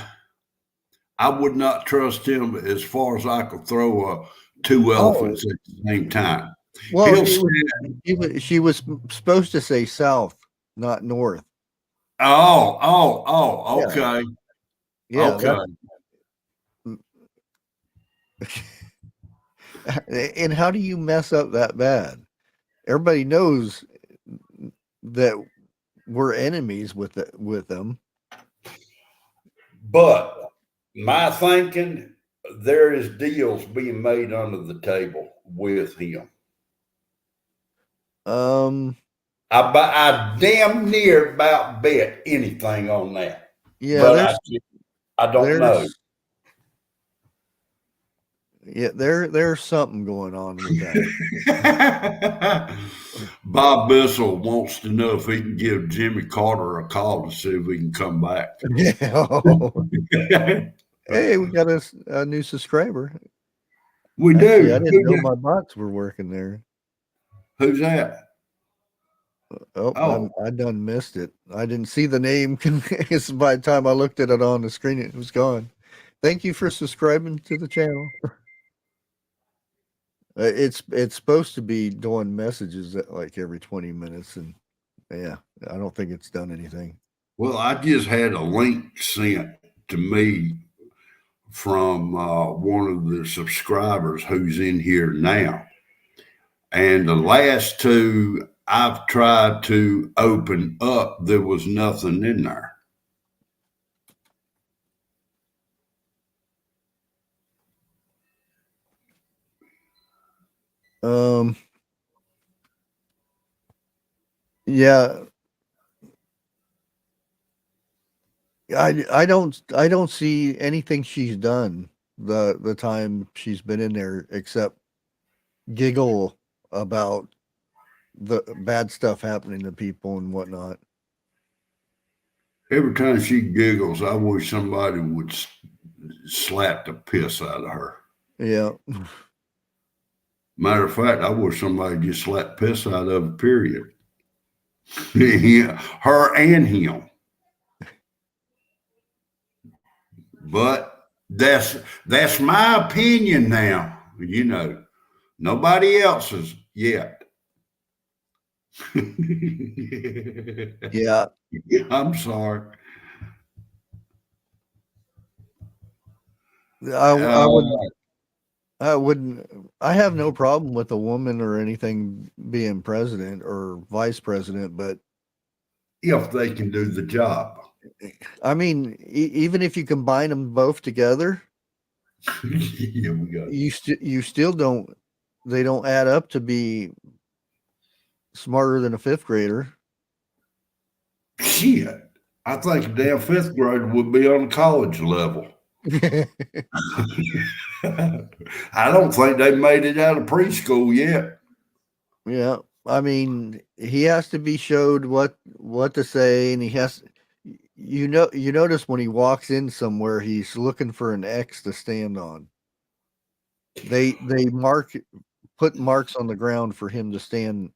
I would not trust him as far as I could throw 2 elephants at the same time. Well, she was supposed to say South. not north. Oh, Yeah. okay. Yeah. Okay. And how do you mess up that bad? Everybody knows that we're enemies with them. But my thinking, there is deals being made under the table with him. I damn near about bet anything on that. Yeah, But I don't know. There's something going on with that. Bob Bissell wants to know if he can give Jimmy Carter a call to see if he can come back. Hey, we got a new subscriber. We Actually, do. I didn't know my bots were working there. Who's that? Oh, I done missed it. I didn't see the name. By the time I looked at it on the screen, it was gone. Thank you for subscribing to the channel. It's supposed to be doing messages at like every 20 minutes, and yeah, I don't think it's done anything. Well, I just had a link sent to me from one of the subscribers who's in here now. And the last two I've tried to open up, there was nothing in there. Yeah. I don't see anything she's done the time she's been in there except giggle about the bad stuff happening to people and whatnot. Every time she giggles, I wish somebody would slap the piss out of her. Yeah. Matter of fact, I wish somebody just slapped piss out of her, period. Her and him. But that's my opinion now. You know, nobody else's yet. Yeah. I'm sorry. I wouldn't. I have no problem with a woman or anything being president or vice president, but if they can do the job. I mean, even if you combine them both together, Yeah, we go. You still don't. They don't add up to be smarter than a fifth grader. Shit, I think a damn fifth grader would be on college level. I don't think they made it out of preschool yet. Yeah, I mean, he has to be showed what to say, and he has. You notice when he walks in somewhere, he's looking for an X to stand on. They put marks on the ground for him to stand,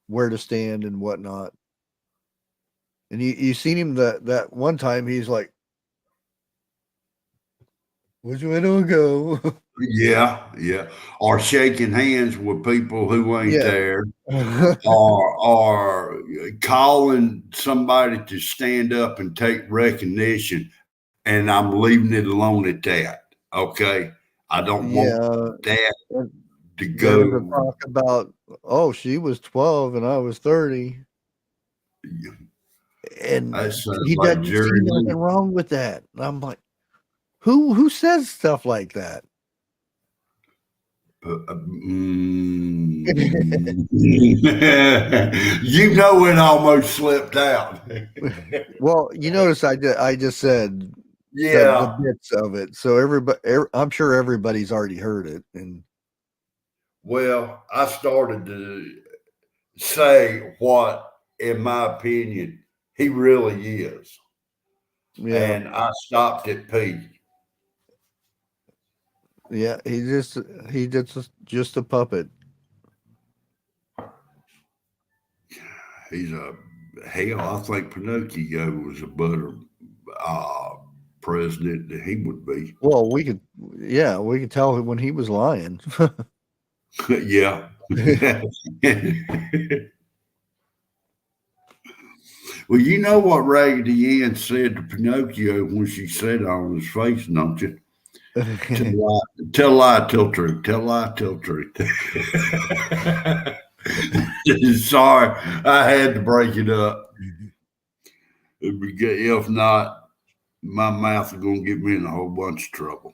where to stand and whatnot. And you seen him that one time, he's like, which way do I go? Yeah. Or shaking hands with people who ain't there. or calling somebody to stand up and take recognition, and I'm leaving it alone at that. Okay. I don't want that to go. There was a talk about, oh, she was 12 and I was 30. And he doesn't see nothing wrong with that. And I'm like, who says stuff like that? You know, it almost slipped out. Well, you notice I just said the bits of it, so I'm sure everybody's already heard it. And well, I started to say what, in my opinion, he really is. Yeah. And I stopped at P. Yeah, he's just a puppet. He's I think Pinocchio was a better president than he would be. Well, we could tell when he was lying. Yeah. Well, you know what Raggedy Ann said to Pinocchio when she said it on his face, don't you? Tell lie, tell truth. Tell lie, tell truth. Sorry, I had to break it up. If not, my mouth is going to get me in a whole bunch of trouble.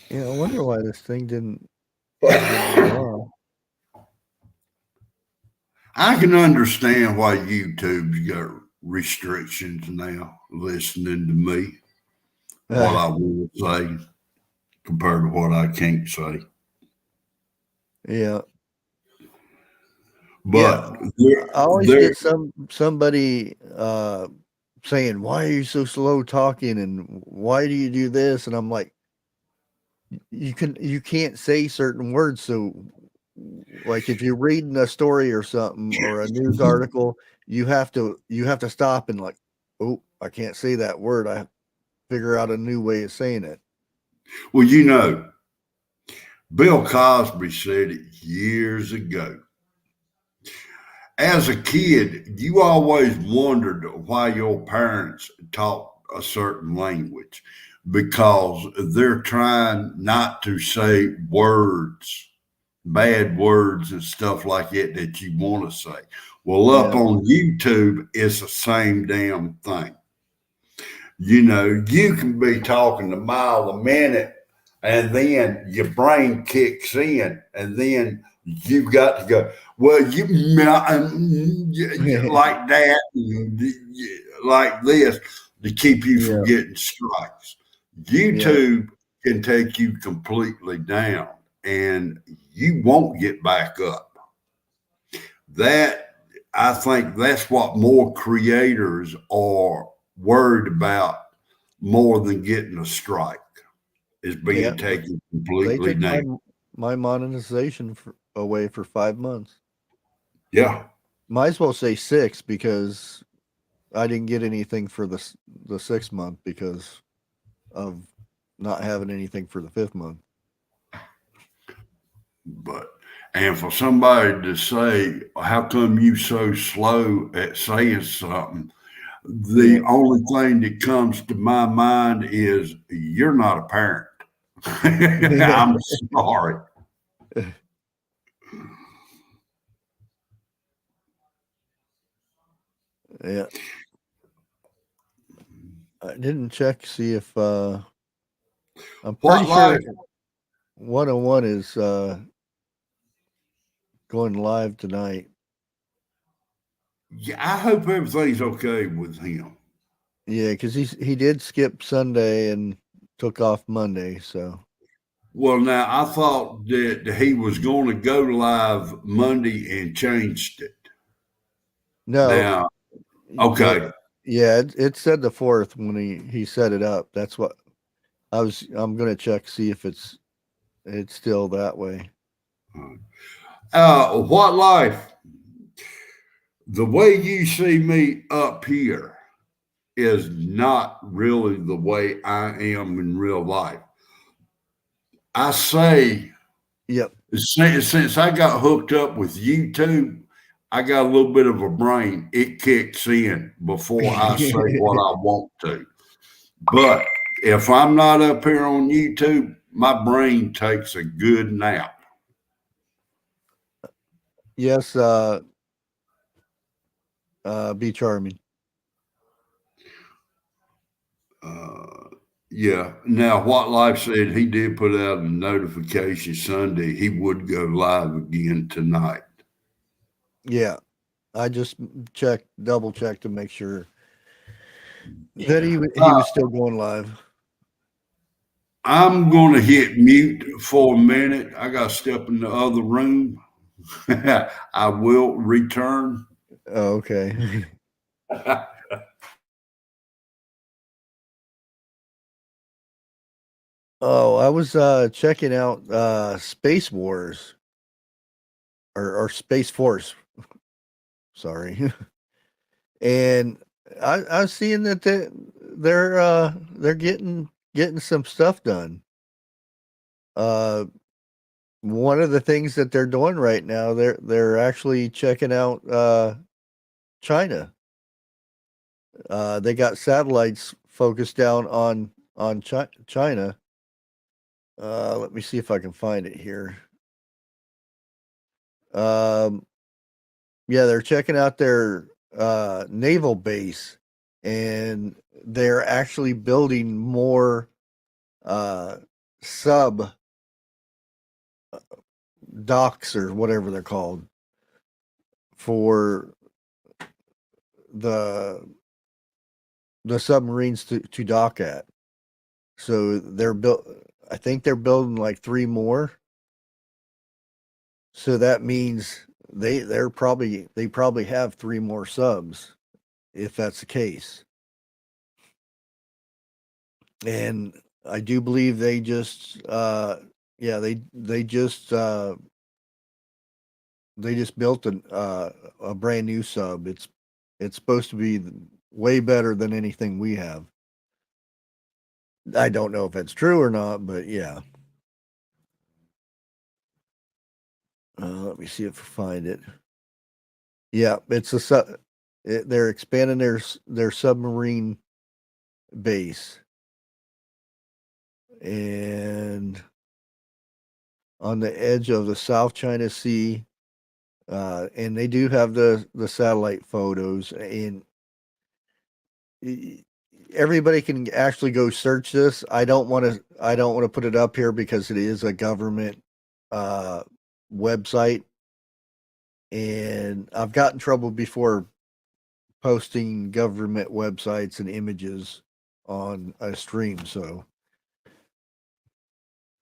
Yeah, I wonder why this thing didn't go off. I can understand why YouTube's got restrictions now listening to me, what I will say compared to what I can't say. Yeah. But I always get somebody saying, "Why are you so slow talking?" and "Why do you do this?" And I'm like, you can't say certain words. So, like if you're reading a story or something or a news article, you have to stop and like, oh, I can't say that word. I figure out a new way of saying it. Well, you know, Bill Cosby said it years ago. As a kid, you always wondered why your parents taught a certain language because they're trying not to say words, bad words and stuff like that you want to say. Well, up on YouTube, it's the same damn thing. You know, you can be talking a mile a minute and then your brain kicks in and then you've got to go, well, you like that, like this to keep you from getting strikes. YouTube can take you completely down and you won't get back up. I think that's what more creators are worried about more than getting a strike is being taken completely down. My monetization away for 5 months. Yeah. Might as well say 6 because I didn't get anything for the 6th month because of not having anything for the 5th month. And for somebody to say, how come you so slow at saying something? The only thing that comes to my mind is you're not a parent. I'm sorry. Yeah. I didn't check see if I'm pretty sure 101 is going live tonight. Yeah, I hope everything's okay with him. Yeah, because he did skip Sunday and took off Monday. So, well, now I thought that he was going to go live Monday and changed it. No, now, okay, it said the 4th when he set it up. That's what I'm going to check see if it's still that way. What life? The way you see me up here is not really the way I am in real life. I say, yep. Since I got hooked up with YouTube, I got a little bit of a brain. It kicks in before I say what I want to. But if I'm not up here on YouTube, my brain takes a good nap. Yes, be charming. Yeah. Now, what Life said, he did put out a notification Sunday. He would go live again tonight. Yeah. I just double checked to make sure that he was still going live. I'm going to hit mute for a minute. I got to step in the other room. I will return. Oh, okay. Oh, I was checking out Space Wars or Space Force. Sorry. And I was seeing that they're getting some stuff done. one of the things that they're doing right now, they're actually checking out China. They got satellites focused down on China. Let me see if I can find it here. Yeah, they're checking out their naval base, and they're actually building more sub docks or whatever they're called for the submarines to dock at. So they're built. I think they're building like 3 more. So that means they probably have 3 more subs, if that's the case. And I do believe they just they just built a brand new sub. It's supposed to be way better than anything we have. I don't know if it's true or not, but yeah. Let me see if I find it. Yeah, it's they're expanding their submarine base, and on the edge of the South China Sea, and they do have the satellite photos, and everybody can actually go search this. I don't want to put it up here because it is a government website, and I've gotten in trouble before posting government websites and images on a stream. So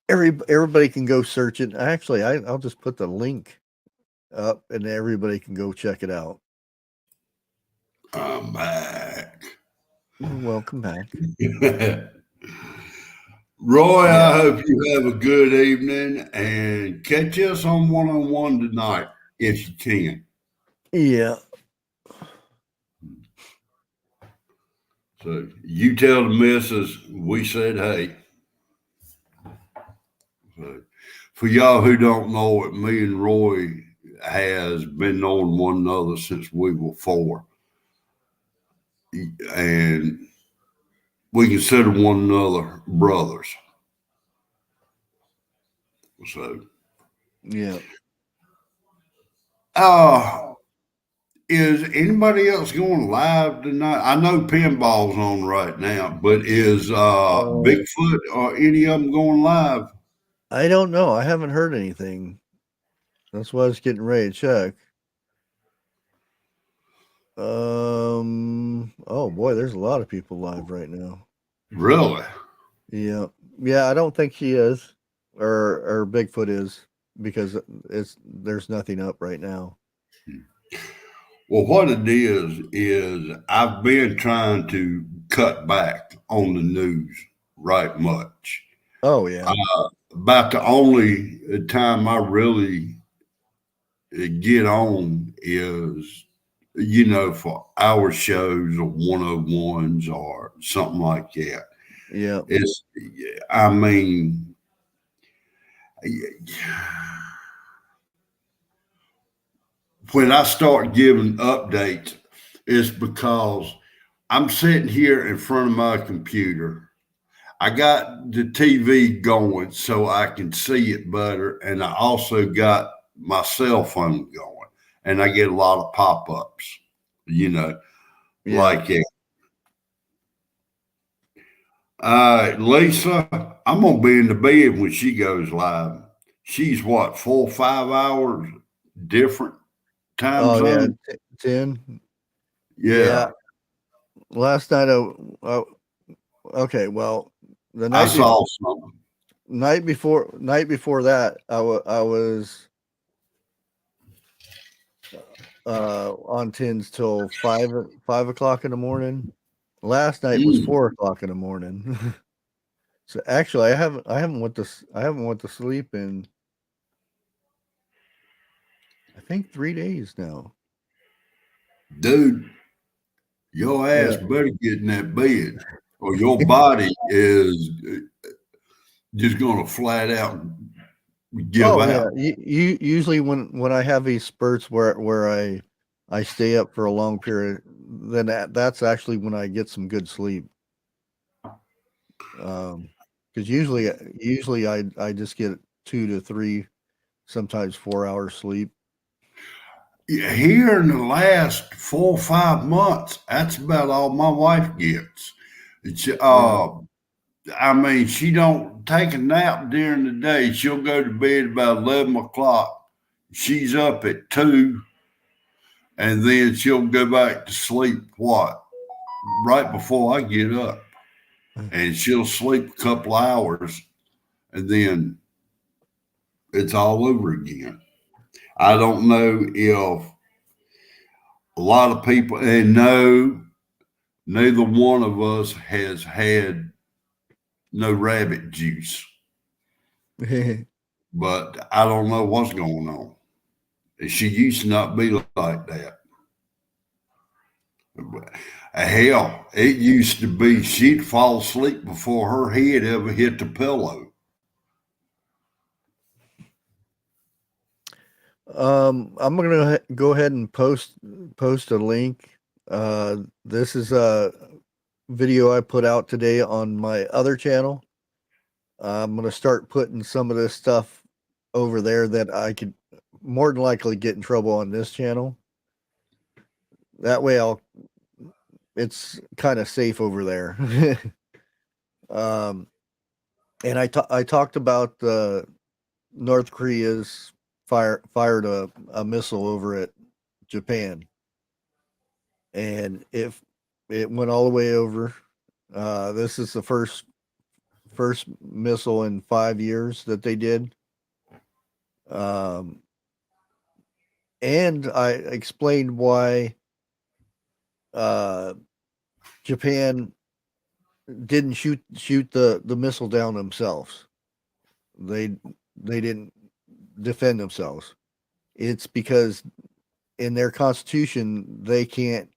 everybody can go search it. Actually, I'll just put the link up, and everybody can go check it out. I'm back. Welcome back. Roy, Yeah. I hope you have a good evening and catch us on one-on-one tonight if you can. Yeah. So you tell the missus we said hey. So for y'all who don't know it, me and Roy has been knowing one another since we were 4. And we consider one another brothers. So Yeah. is anybody else going live tonight? I know pinball's on right now, but is Bigfoot or any of them going live? I don't know. I haven't heard anything. That's why I was getting ready to check. Oh boy, there's a lot of people live right now. Really? Yeah. Yeah, I don't think he is, or Bigfoot is, because there's nothing up right now. Well, what it is I've been trying to cut back on the news right much. Oh yeah. About the only time I really get on is, for our shows or 101s or something like that. Yeah. I mean, when I start giving updates, it's because I'm sitting here in front of my computer. I got the TV going so I can see it better. And I also got my cell phone going, and I get a lot of pop ups, Yeah. like it. Lisa, I'm going to be in the bed when she goes live. She's what, 4 or 5 hours different time Oh yeah. zone? 10. Yeah. Yeah. Last night, okay. Well, the I night before, saw something. night before that, I was on tens till 5 o'clock in the morning. Last night was 4 o'clock in the morning. So actually, I haven't went to sleep in, I think, 3 days now. Dude, your ass Yeah. better get in that bed, or your body is just going to flat out give Oh out. yeah. You usually when I have these spurts where I stay up for a long period, then that's actually when I get some good sleep. Because usually I just get 2 to 3, sometimes 4 hours sleep. Here in the last 4 or 5 months, that's about all my wife gets. It's, Yeah. I mean, she don't take a nap during the day. She'll go to bed about 11 o'clock. She's up at 2, and then she'll go back to sleep. What? Right before I get up, and she'll sleep a couple hours, and then it's all over again. I don't know if a lot of people, and no, neither one of us has had no rabbit juice, but I don't know what's going on. She used to not be like that. Hell, it used to be she'd fall asleep before her head ever hit the pillow. I'm gonna go ahead and post a link. This is a video I put out today on my other channel. I'm gonna start putting some of this stuff over there that I could more than likely get in trouble on this channel. That way it's kind of safe over there. And I talked about North Korea's fired a missile over at Japan, and if it went all the way over, this is the first missile in 5 years that they did. And I explained why Japan didn't shoot the missile down themselves. They didn't defend themselves. It's because in their constitution they can't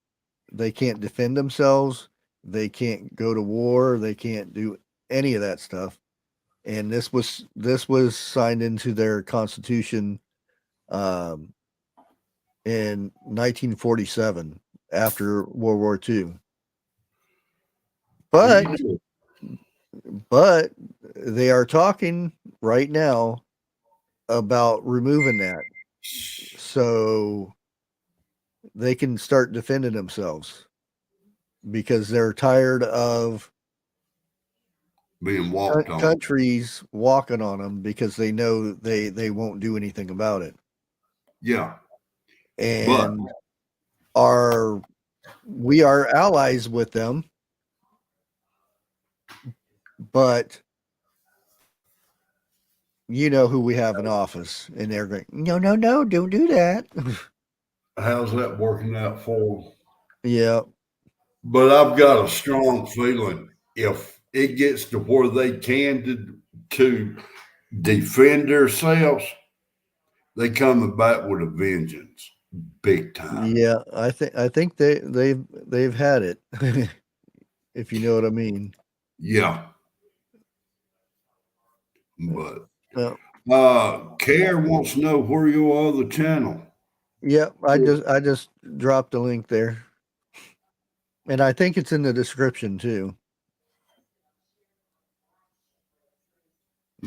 defend themselves. They can't go to war. They can't do any of that stuff. And this was signed into their constitution in 1947 after World War II. But they are talking right now about removing that so they can start defending themselves because they're tired of Being walked on. countries walking on them because they know they won't do anything about it. Yeah. And we are allies with them, but you know who we have in office, and they're going, no, don't do that. How's that working out for them? Yeah. But I've got a strong feeling if it gets to where they can to defend themselves, they coming back with a vengeance, big time. Yeah, I think they've had it, if you know what I mean. Yeah. But Well, Care wants to know where your other channel. yeah, I just dropped a link there, and I think it's in the description too.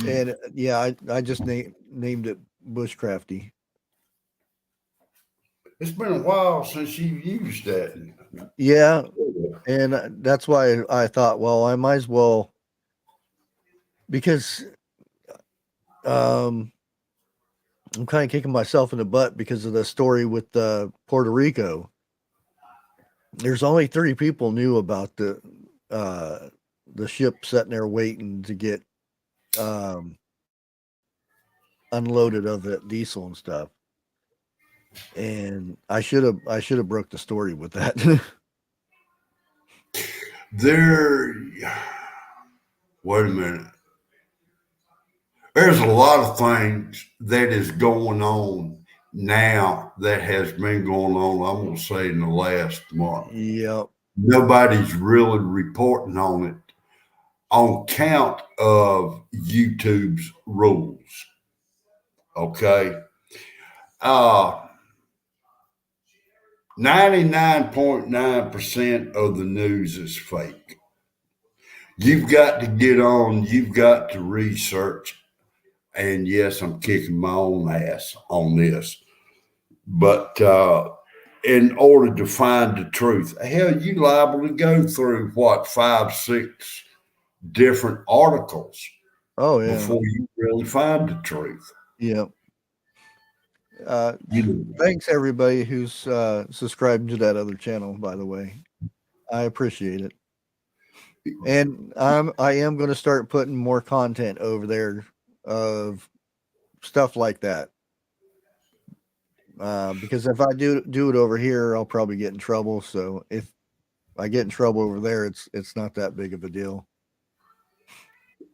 And yeah, I just named it Bushcrafty. It's been a while since you used that. Yeah, and that's why I thought, well, I might as well, because I'm kind of kicking myself in the butt because of the story with Puerto Rico. There's only 3 people knew about the ship sitting there waiting to get unloaded of that diesel and stuff. And I should have broke the story with that. Wait a minute. There's a lot of things that is going on now that has been going on, I'm going to say, in the last month. Yep. Nobody's really reporting on it on count of YouTube's rules. Okay. 99.9% of the news is fake. You've got to get on, you've got to research. And yes, I'm kicking my own ass on this. But in order to find the truth, hell, you liable to go through what, 5, 6 different articles Oh yeah. before you really find the truth. Yeah. You know, Thanks everybody who's subscribing to that other channel, by the way. I appreciate it. And I am going to start putting more content over there of stuff like that. Because if I do it over here, I'll probably get in trouble. So if I get in trouble over there, it's not that big of a deal.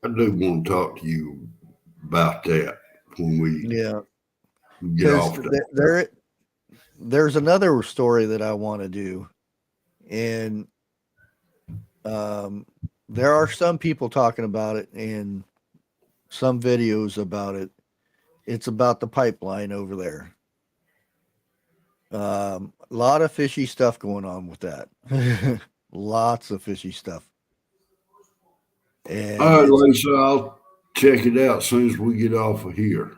I do want to talk to you about that when we get because off that. there's another story that I want to do, and there are some people talking about it and some videos about it. It's about the pipeline over there. A lot of fishy stuff going on with that. Lots of fishy stuff. And All right, Lisa, I'll check it out as soon as we get off of here.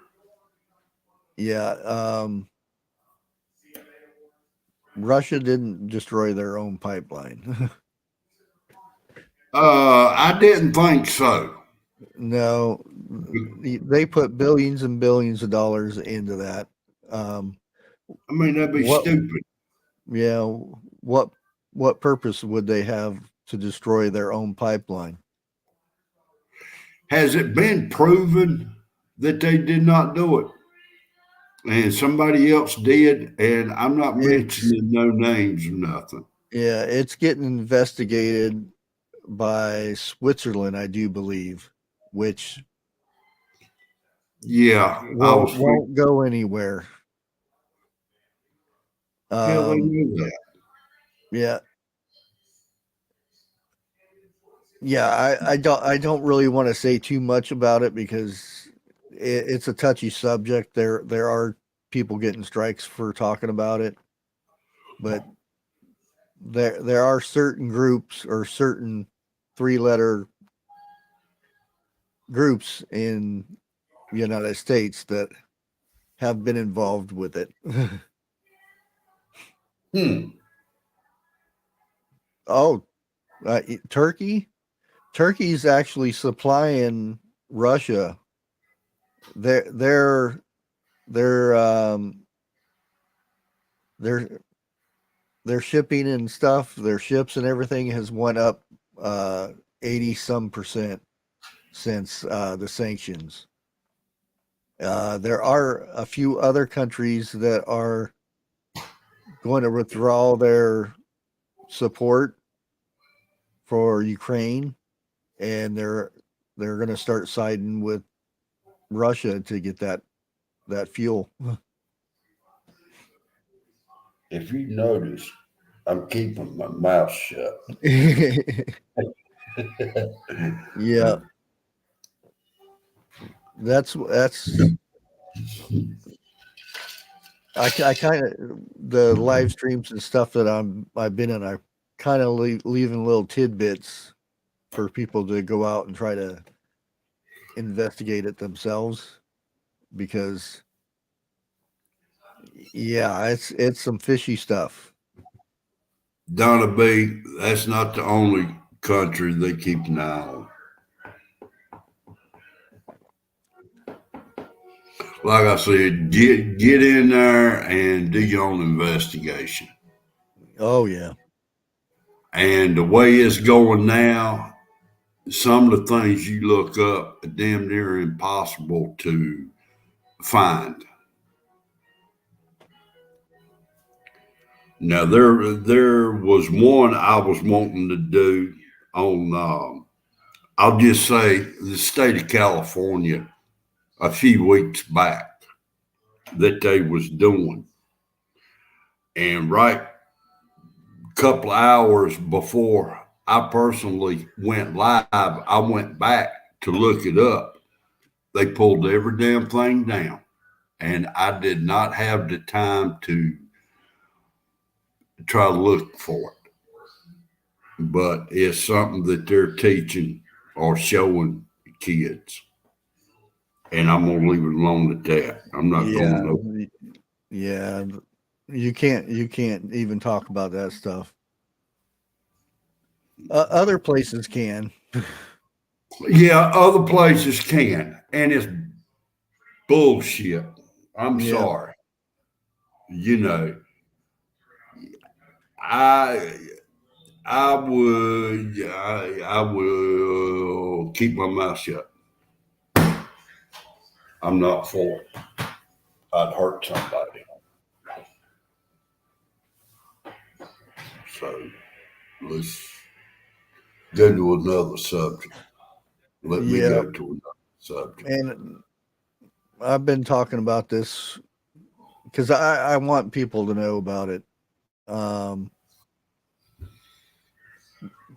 yeah, Russia didn't destroy their own pipeline. I didn't think so. No, they put billions and billions of dollars into that. I mean, that'd be stupid. Yeah, what purpose would they have to destroy their own pipeline? Has it been proven that they did not do it? And somebody else did, and I'm not mentioning no names or nothing. Yeah, it's getting investigated by Switzerland, I do believe, which won't go anywhere. Hell, they knew that. Yeah. Yeah, I don't really want to say too much about it because it's a touchy subject. There are people getting strikes for talking about it, but there are certain groups or certain 3-letter groups in the United States that have been involved with it. Oh, Turkey. Turkey's actually supplying Russia. Their shipping and stuff, their ships and everything has went up 80 some percent since the sanctions. There are a few other countries that are going to withdraw their support for Ukraine, and they're going to start siding with Russia to get that fuel. If you notice, I'm keeping my mouth shut. Yeah. That's I kind of, the live streams and stuff that I've been in, I kind of leaving little tidbits for people to go out and try to investigate it themselves, because yeah, it's some fishy stuff. Donna B, that's not the only country they keep an eye on. Like I said, get in there and do your own investigation. Oh yeah. And the way it's going now, some of the things you look up are damn near impossible to find. Now there was one I was wanting to do on I'll just say the state of California a few weeks back that they was doing. And right a couple of hours before I personally went live, I went back to look it up. They pulled every damn thing down. and I did not have the time to try to look for it. But it's something that they're teaching or showing kids. And I'm gonna leave it alone at that. I'm not going to. Yeah, you can't even talk about that stuff. Other places can. Yeah, other places can, and it's bullshit. I'm sorry. You know, I I will keep my mouth shut. I'm not for it. I'd hurt somebody. So let's go to another subject. Let me go to another subject. And I've been talking about this because I want people to know about it.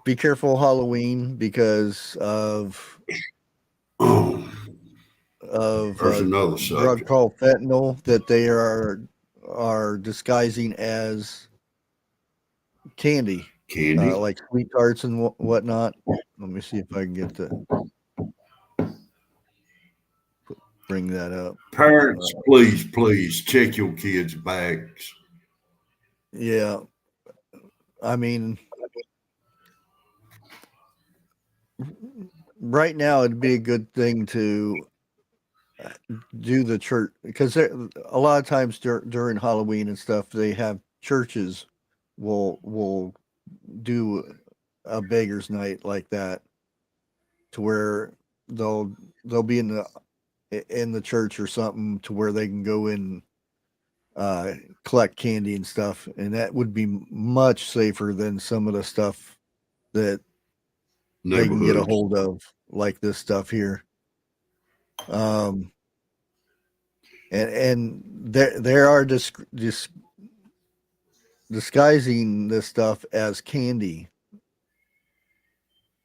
Be careful Halloween because of There's another drug subject. called fentanyl that they are disguising as candy, Candy. like sweet tarts and whatnot. Let me see if I can get to bring that up. Parents, please check your kids' bags. Yeah, I mean, right now it'd be a good thing to do the church because a lot of times during Halloween and stuff they have churches will do a beggars night like that to where they'll be in the church or something to where they can go in collect candy and stuff, and that would be much safer than some of the stuff that they can get a hold of, like this stuff here. And there are disguising this stuff as candy,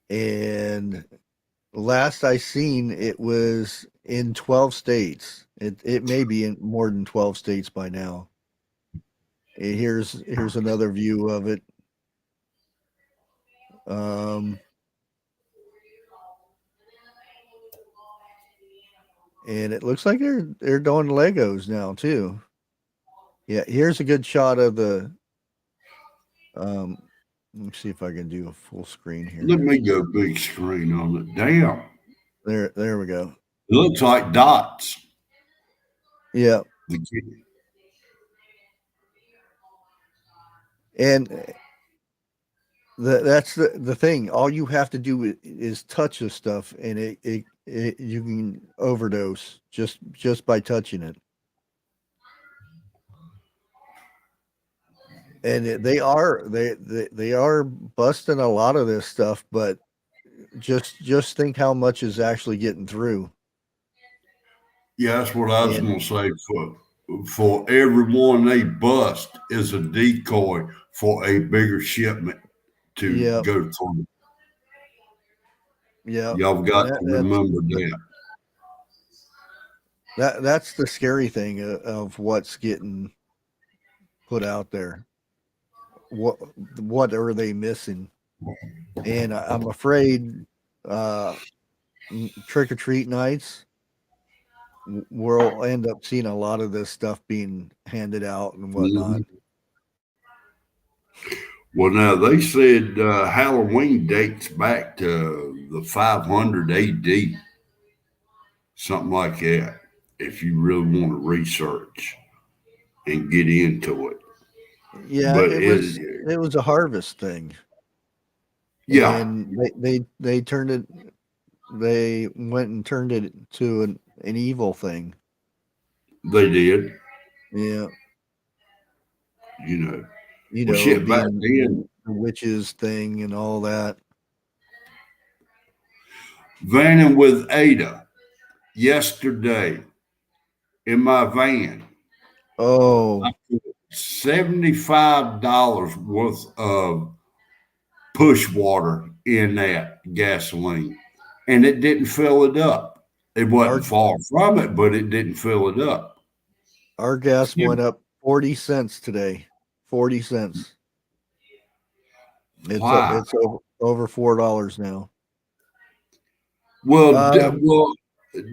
and last I seen it was in 12 states. It may be in more than 12 states by now. Here's another view of it. And it looks like they're doing Legos now too. Yeah, here's a good shot of the let me see if I can do a full screen here. Let me go big screen on it. Damn. There we go. It looks like dots. Yeah. And that's the thing. All you have to do is touch this stuff, and it you can overdose just by touching it. And they are busting a lot of this stuff, but just think how much is actually getting through. Yeah, that's what I was going to say. For everyone they bust is a decoy for a bigger shipment to go through. Yeah, y'all got to remember that. That's the scary thing of what's getting put out there. What are they missing? And I'm afraid trick or treat nights we'll end up seeing a lot of this stuff being handed out and whatnot. Mm-hmm. Well, now they said Halloween dates back to the 500 AD, something like that, if you really want to research and get into it. Yeah, but it was a harvest thing. Yeah. And they turned it, they went and turned it to an evil thing. They did. Yeah. You know, shit, back then, the witches thing and all that. Vanning with Ada yesterday in my van. Oh, I put $75 worth of push water in that gasoline, and it didn't fill it up. It wasn't far from it, but it didn't fill it up. Our gas went up 40 cents today. 40 cents. Wow. It's over $4 now. Well,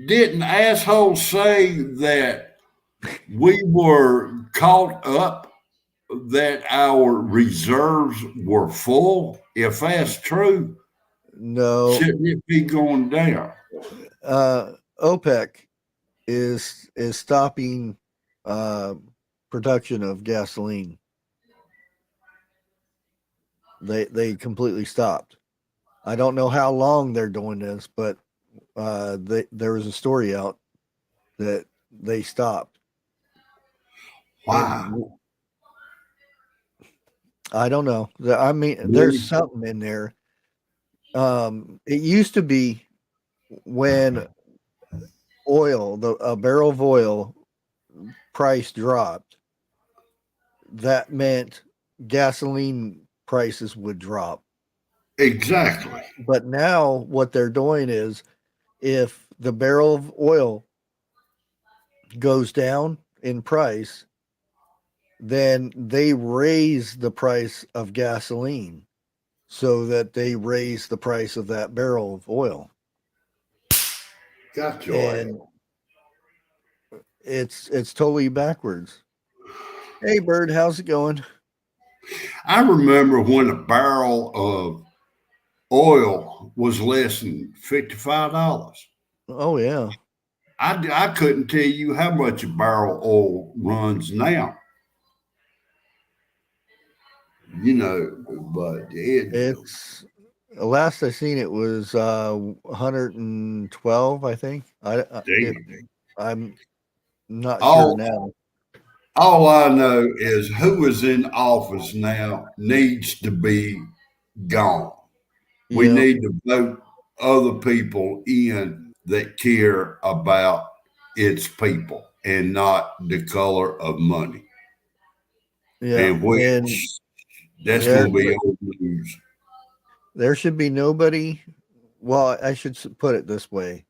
didn't assholes say that we were caught up, that our reserves were full? If that's true, No, shouldn't it be going down? OPEC is stopping production of gasoline. They completely stopped. I don't know how long they're doing this, but there was a story out that they stopped. Wow. And I don't know. I mean, there's something in there. It used to be when a barrel of oil price dropped, that meant gasoline prices would drop. Exactly. But now what they're doing is, if the barrel of oil goes down in price, then they raise the price of gasoline so that they raise the price of that barrel of oil. Got you. And it's totally backwards. Hey Bird, how's it going? I remember when a barrel of oil was less than $55. Oh yeah. I couldn't tell you how much a barrel of oil runs now. But It's last I seen it was 112, I think. I'm not sure now. All I know is who is in office now needs to be gone. We need to vote other people in that care about its people and not the color of money. Yeah. And which that's going to be old news. There should be nobody. Well, I should put it this way.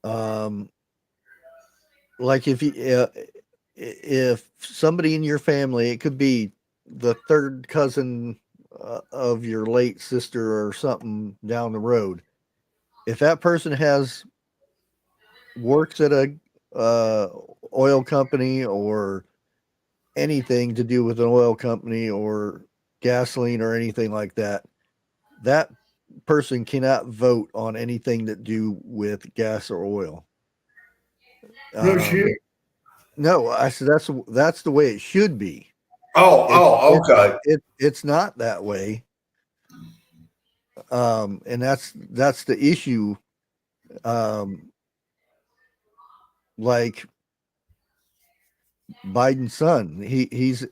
Like if somebody in your family, it could be the third cousin of your late sister or something down the road. If that person works at a oil company or anything to do with an oil company or gasoline or anything like that, that person cannot vote on anything that do with gas or oil. No shit. No, I said that's the way it should be. Okay. It's not that way. And that's the issue. Like Biden's son, he's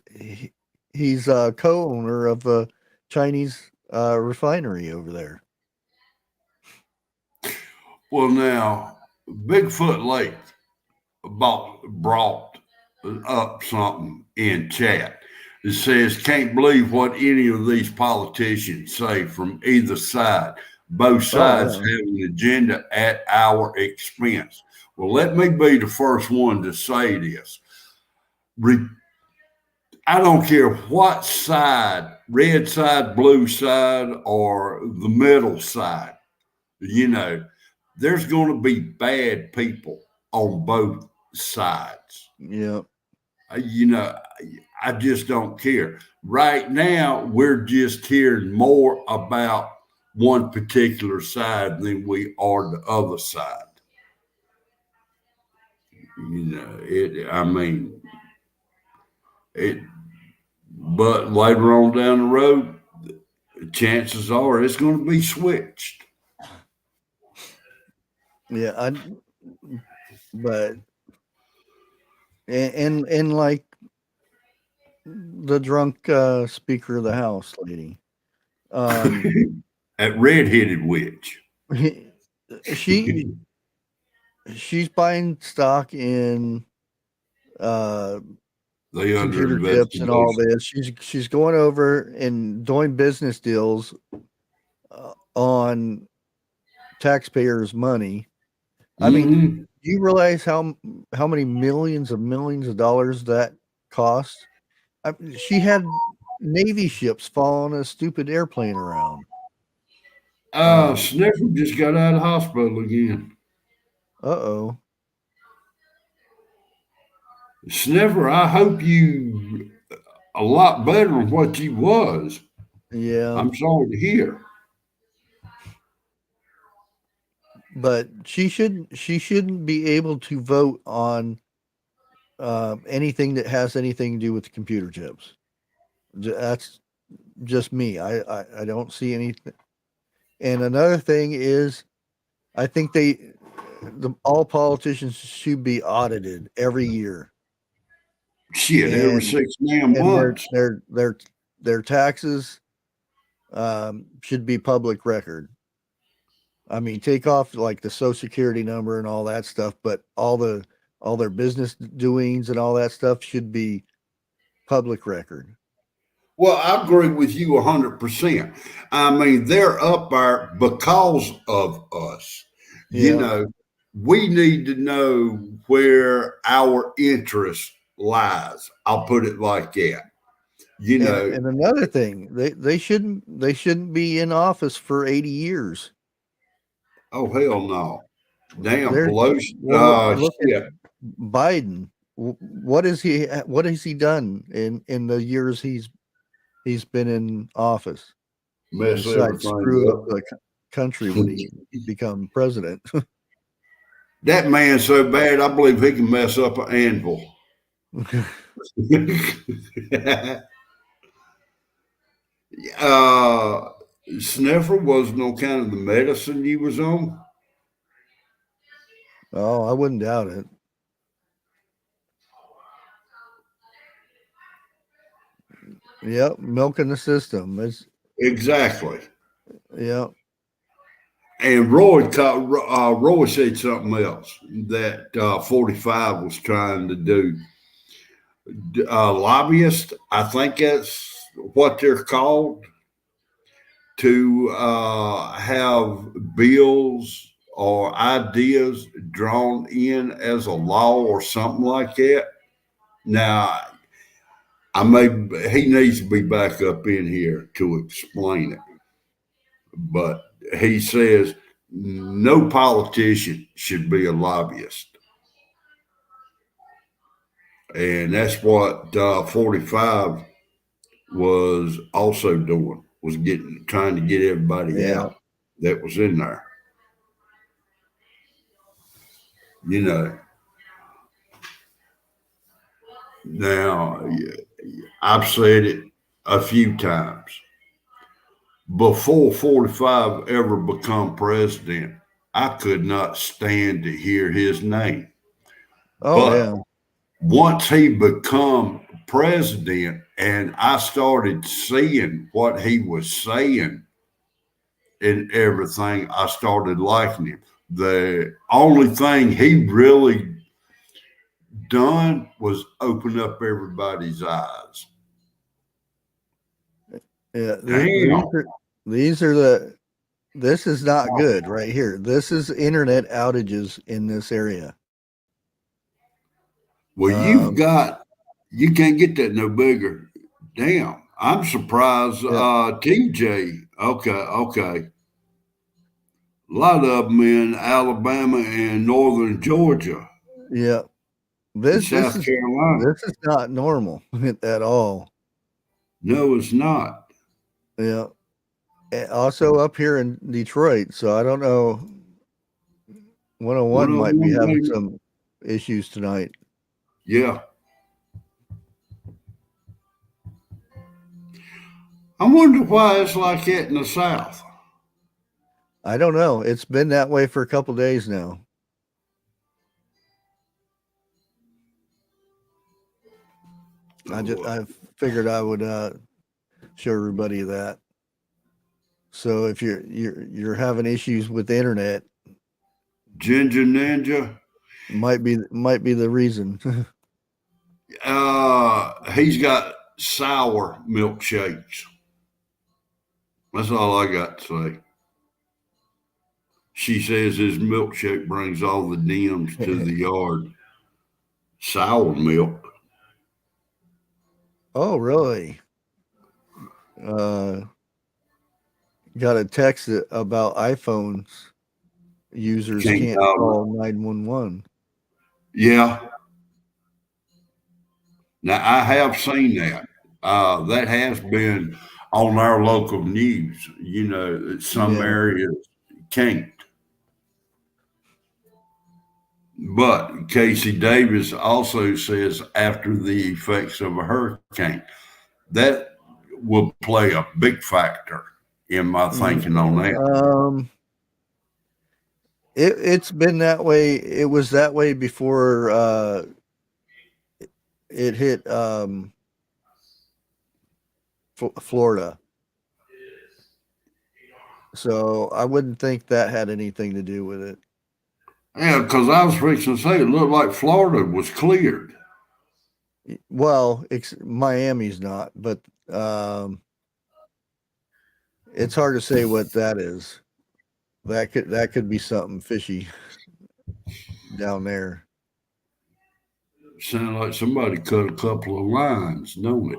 a co-owner of a Chinese refinery over there. Well, now Bigfoot Lake brought up something in chat. It says, can't believe what any of these politicians say from either side. Both sides have an agenda at our expense. Well, let me be the first one to say this. I don't care what side, red side, blue side, or the middle side, there's going to be bad people on both sides. Yeah. I just don't care. Right now, we're just hearing more about one particular side than we are the other side. But later on down the road, chances are it's going to be switched. Yeah, but and like the drunk Speaker of the House lady, that red-headed witch. She's buying stock in computer chips and all this. She's going over and doing business deals on taxpayers' money. I mean, Do you realize how many millions of dollars that cost? She had Navy ships following a stupid airplane around. Sniffer just got out of hospital again. Uh-oh. Sniffer, I hope you a lot better than what you was. Yeah. I'm sorry to hear. But she shouldn't be able to vote on anything that has anything to do with computer chips. That's just me. I don't see anything. And another thing is, I think all politicians should be audited every year. Shit, every 6 damn and months. their taxes should be public record. I mean, take off like the social security number and all that stuff, but all their business doings and all that stuff should be public record. Well, I agree with you 100%. I mean, they're up there because of us. You Yeah. know, we need to know where our interest lies. I'll put it like that. You know, And another thing, they shouldn't be in office for 80 years. oh hell no. Damn There's Pelosi. look Shit. at Biden. What has he done in the years he's been in office? Mess Besides everything screw up up. the country when he become president. That man's so bad, I believe he can mess up an anvil. Sniffer was no kind of the medicine you was on. Oh, I wouldn't doubt it. Yep, milking the system. Exactly. Yeah. And Roy said something else that 45 was trying to do. Lobbyists, I think that's what they're called, to have bills or ideas drawn in as a law or something like that. Now, he needs to be back up in here to explain it. But he says no politician should be a lobbyist. And that's what 45 was also doing, was trying to get everybody out that was in there. You know. Now, I've said it a few times. Before 45 ever become president, I could not stand to hear his name. Oh, but yeah. Once he become president and I started seeing what he was saying and everything, I started liking him. The only thing he really done was open up everybody's eyes. Yeah. This is not good right here. This is internet outages in this area. Well, you can't get that no bigger. Damn, I'm surprised. TJ, okay. A lot of them in Alabama and northern Georgia. Yeah. South Carolina. This is not normal at all. No, it's not. Yeah. And also up here in Detroit, so I don't know. 101 might be having some issues tonight. Yeah. I wonder why it's like that in the South. I don't know. It's been that way for a couple days now. I figured I would show everybody that. So if you're having issues with the internet, Ginger Ninja might be the reason. He's got sour milkshakes. That's all I got to say. She says his milkshake brings all the dims to the yard. Sour milk. Oh, really? Got a text about iPhones users Can't can't tolerate. call 911. Yeah. Now I have seen that. That has been on our local news. You know, some Yeah. areas can't. But Casey Davis also says after the effects of a hurricane, that will play a big factor in my thinking on that. It's been that way. It was that way before it hit Florida. So I wouldn't think that had anything to do with it. Yeah, because I was fixing to say it looked like Florida was cleared. Well, Miami's not, but it's hard to say what that is. That could be something fishy down there. Sound like somebody cut a couple of lines, don't it?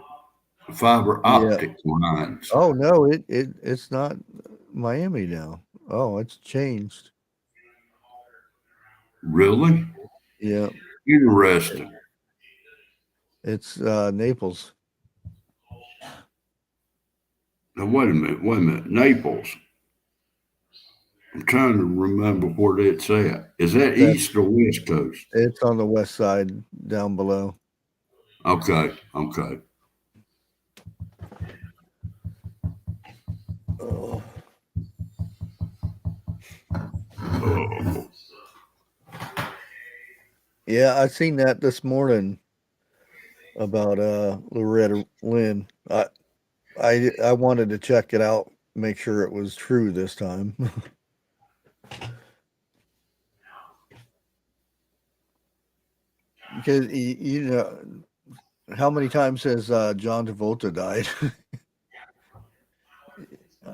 Fiber Yeah. optic lines. Oh no, it's not Miami now. Oh, it's changed. Really? Yeah, Interesting. it's Naples. Now, wait a minute. Naples. I'm trying to remember where that's at. Is that That east or west coast? it's on the west side down below. Okay. Oh. Yeah, I seen that this morning about Loretta Lynn. I wanted to check it out, make sure it was true this time. Because you know, how many times has John Travolta died?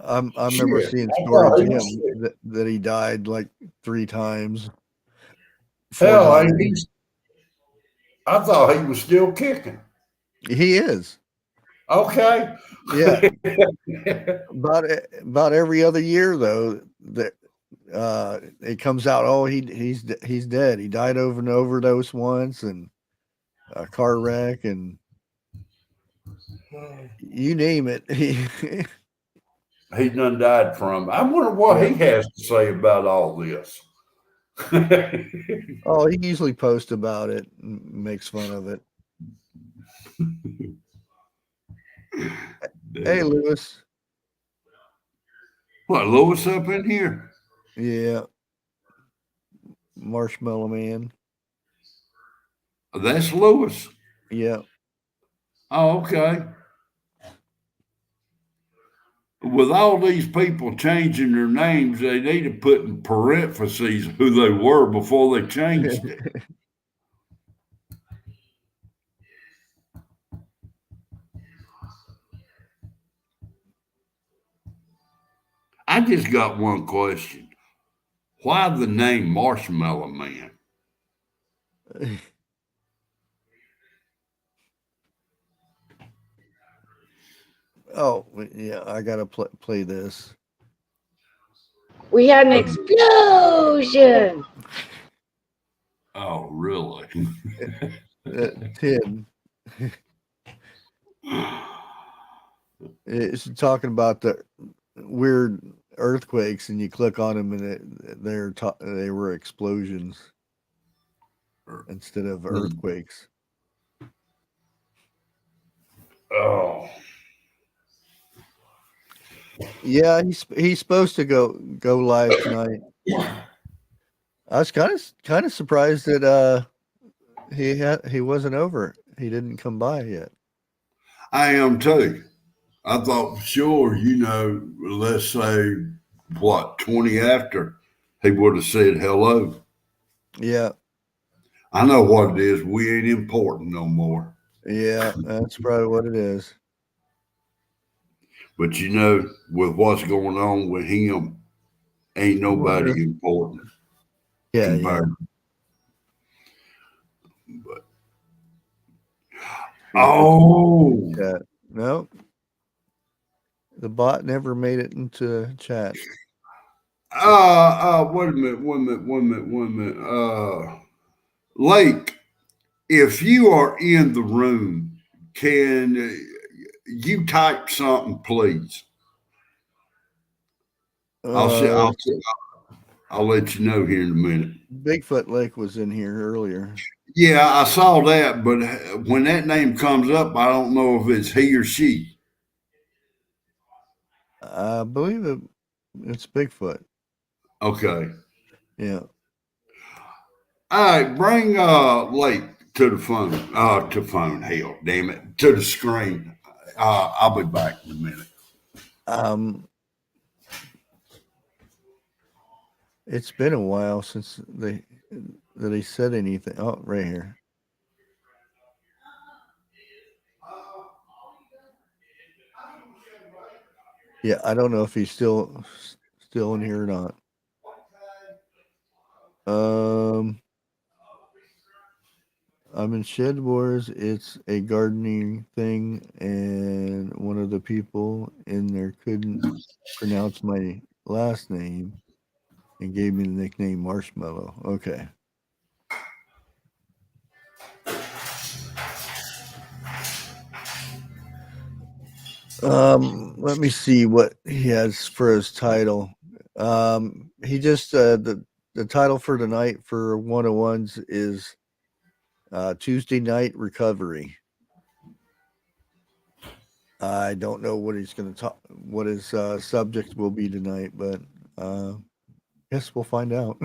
I remember Shit. seeing I stories thought of he was him that he died like 3 times, 4 hell, times. I thought he was still kicking. He is. Okay. Yeah. About every other year though that it comes out, oh, he's dead. He died of an overdose once and a car wreck and you name it. He done died from. I wonder what Yeah. he has to say about all this. Oh, he usually posts about it and makes fun of it. Hey, Lewis. What, Lewis up in here? Yeah. Marshmallow Man. That's Lewis. Yeah. Oh, okay. With all these people changing their names, they need to put in parentheses who they were before they changed it. I just got one question. Why the name Marshmallow Man? Oh, yeah, I gotta play this. We had an explosion. Oh, really? Tim. It's talking about the weird earthquakes, and you click on them, and they were explosions instead of earthquakes. Oh, Yeah, he's supposed to go live tonight. I was kind of surprised that he wasn't over. He didn't come by yet. I am too. I thought, sure, let's say, 20 after, he would have said hello. Yeah. I know what it is. We ain't important no more. Yeah, that's probably what it is. But with what's going on with him, Ain't nobody important Yeah, compared. yeah. But oh, Chat. No, the bot never made it into chat. wait a minute. Lake, if you are in the room, can you type something, please? Uh, I'll let you know here in a minute. Bigfoot Lake was in here earlier. Yeah, I saw that, but when that name comes up, I don't know if it's he or she. I believe it's Bigfoot. Okay. Yeah. All right, bring Lake to the phone. To phone, hell, damn it, to the screen. I'll be back in a minute. It's been a while since they said anything. Oh, right here. Yeah, I don't know if he's still in here or not. I'm in Shed Wars. It's a gardening thing, and one of the people in there couldn't pronounce my last name and gave me the nickname Marshmallow. Okay. Let me see what he has for his title. He just the title for tonight for 101s is Tuesday Night Recovery. I don't know what he's going to talk, what his subject will be tonight, but guess we'll find out.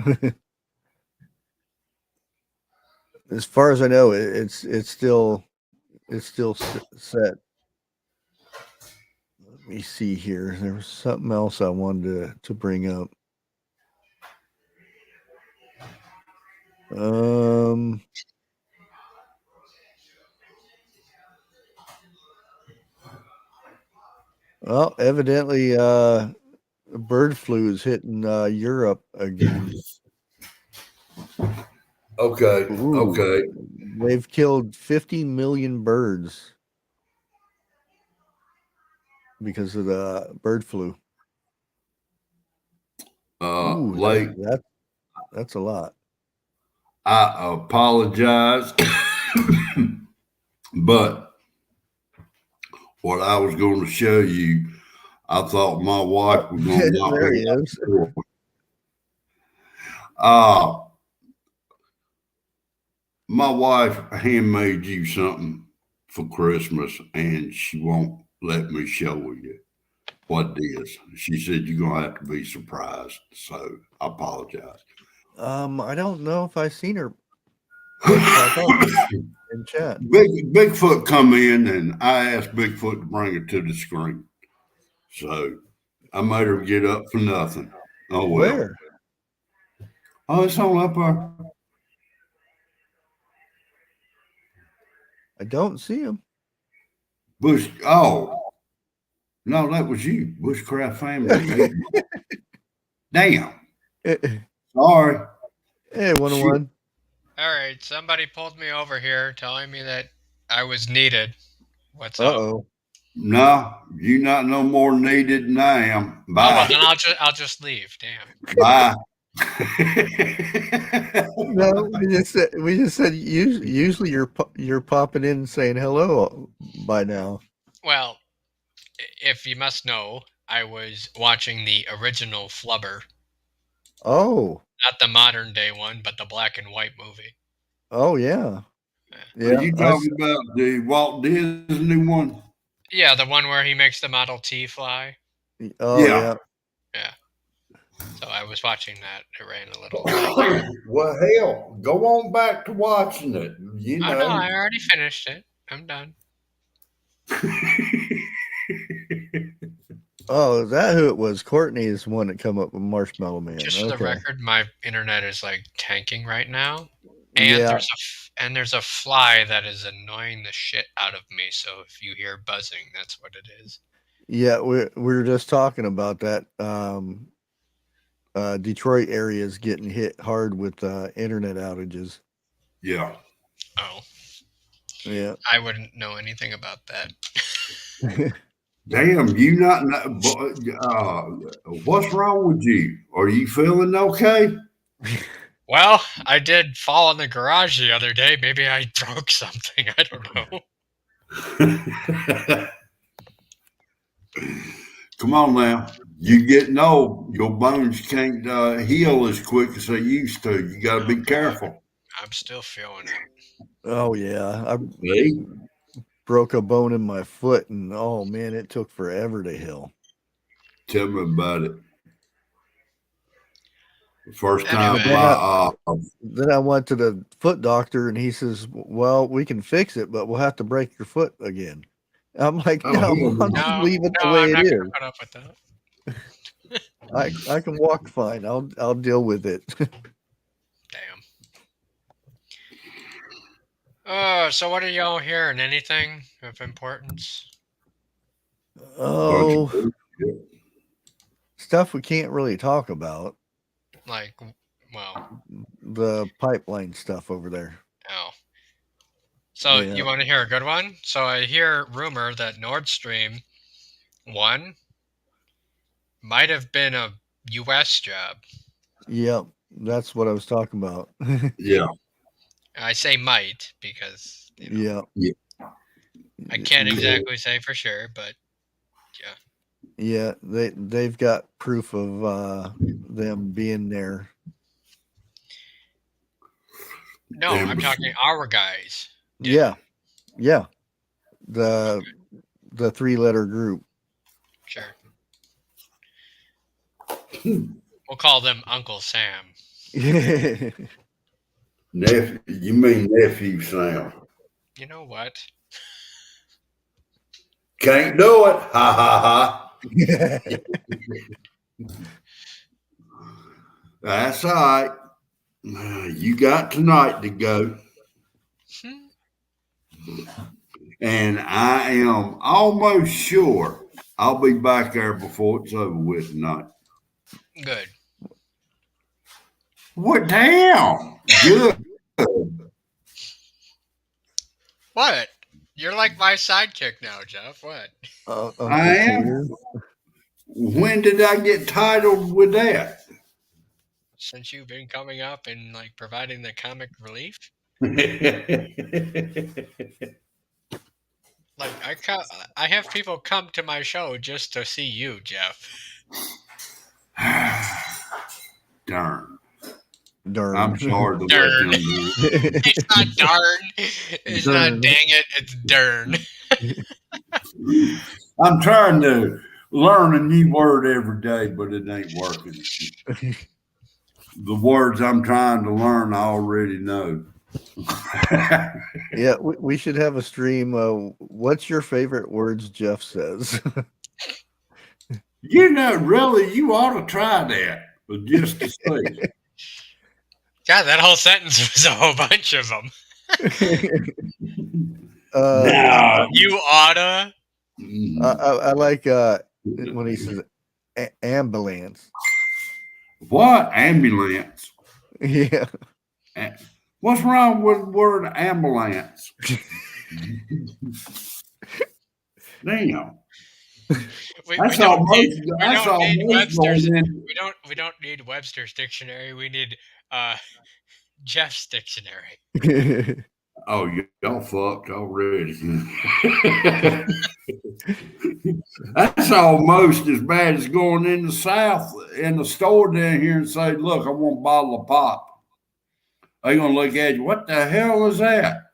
As far as I know, it's still set. Let me see here. There was something else I wanted to bring up. Well, evidently, bird flu is hitting Europe again. Okay. Ooh, Okay. they've killed 50 million birds because of the bird flu. Ooh, Lake, that's a lot. I apologize, but what I was going to show you, I thought my wife was going to knock There me he out is. the door. My wife handmade you something for Christmas, and she won't let me show you what it is. She said you're gonna have to be surprised. So I apologize. I don't know if I've seen her pop up in chat. Bigfoot come in, and I asked Bigfoot to bring her to the screen. So I made her get up for nothing. Oh well. Where? Oh, it's on up there. I don't see him. Bush. Oh no, that was you, Bushcraft family. Damn. Sorry. Hey, 101. All right, somebody pulled me over here telling me that I was needed. What's up? Uh-oh. No, you not no more needed than I am. Oh well, Bye. then I'll just leave. Damn. Bye. No, we just said usually you're popping in and saying hello by now. Well, if you must know, I was watching the original Flubber, Oh. not the modern day one, but the black and white movie. Oh yeah. Are you talking about the Walt Disney one? Yeah, the one where he makes the Model T fly. Oh yeah. Yeah. So I was watching that. It ran a little late. Well, hell, go on back to watching it. You know. Oh no, I already finished it. I'm done. Oh, is that who it was? Courtney is the one that come up with Marshmallow Man. Just for the record, my internet is like tanking right now, and there's a fly that is annoying the shit out of me. So if you hear buzzing, that's what it is. Yeah, we were just talking about that. Detroit area is getting hit hard with internet outages. Yeah. Oh, Yeah. I wouldn't know anything about that. Damn, you not what's wrong with you? Are you feeling okay? Well, I did fall in the garage the other day. Maybe I broke something. I don't know. Come on now. You getting old. Your bones can't heal as quick as they used to. You got to be careful. I'm still feeling it. Oh yeah, I See? broke a bone in my foot, and oh man, it took forever to heal. Tell me about it. The first Anyway. time Then I went to the foot doctor, and he says, "Well, we can fix it, but we'll have to break your foot again." I'm like, Oh, "No, hell I'll no. just leave it the No, way I'm it not is. gonna put up with that. I can walk fine. I'll deal with it." Damn. So what are y'all hearing? Anything of importance? Oh, Yeah. stuff we can't really talk about. Like, well, The pipeline stuff over there. oh. So Yeah. you want to hear a good one? So I hear rumor that Nord Stream 1 might have been a U.S. job. Yep, that's what I was talking about. Yeah. I say might because Yeah. I can't exactly say for sure, but Yeah, they've got proof of them being there. no, I'm talking our guys. Yeah. The 3-letter group. Sure. We'll call them Uncle Sam. Nephew, you mean nephew Sam? You know what? Can't do it. Ha ha ha. That's all right. You got tonight to go. And I am almost sure I'll be back there before it's over with tonight. Good. What damn? Good. What? You're like my sidekick now, Jeff. What? I am. When did I get titled with that? Since you've been coming up and like providing the comic relief? Like I have people come to my show just to see you, Jeff. Darn. Darn. I'm sorry to Darn. let them do it. It's not darn. It's Darn. not dang it. It's darn. I'm trying to learn a new word every day, but it ain't working. The words I'm trying to learn, I already know. Yeah, we should have a stream. What's your favorite words Jeff says? You know, really, you ought to try that, but just to see. God, that whole sentence was a whole bunch of them. No. You oughta. I like when he says ambulance. What? Ambulance? Yeah. What's wrong with the word ambulance? We Damn. don't need Webster's dictionary. We need Jeff's dictionary. Oh, y'all fucked already. That's almost as bad as going in the South in the store down here and say, "Look, I want a bottle of pop." They're gonna look at you. What the hell is that?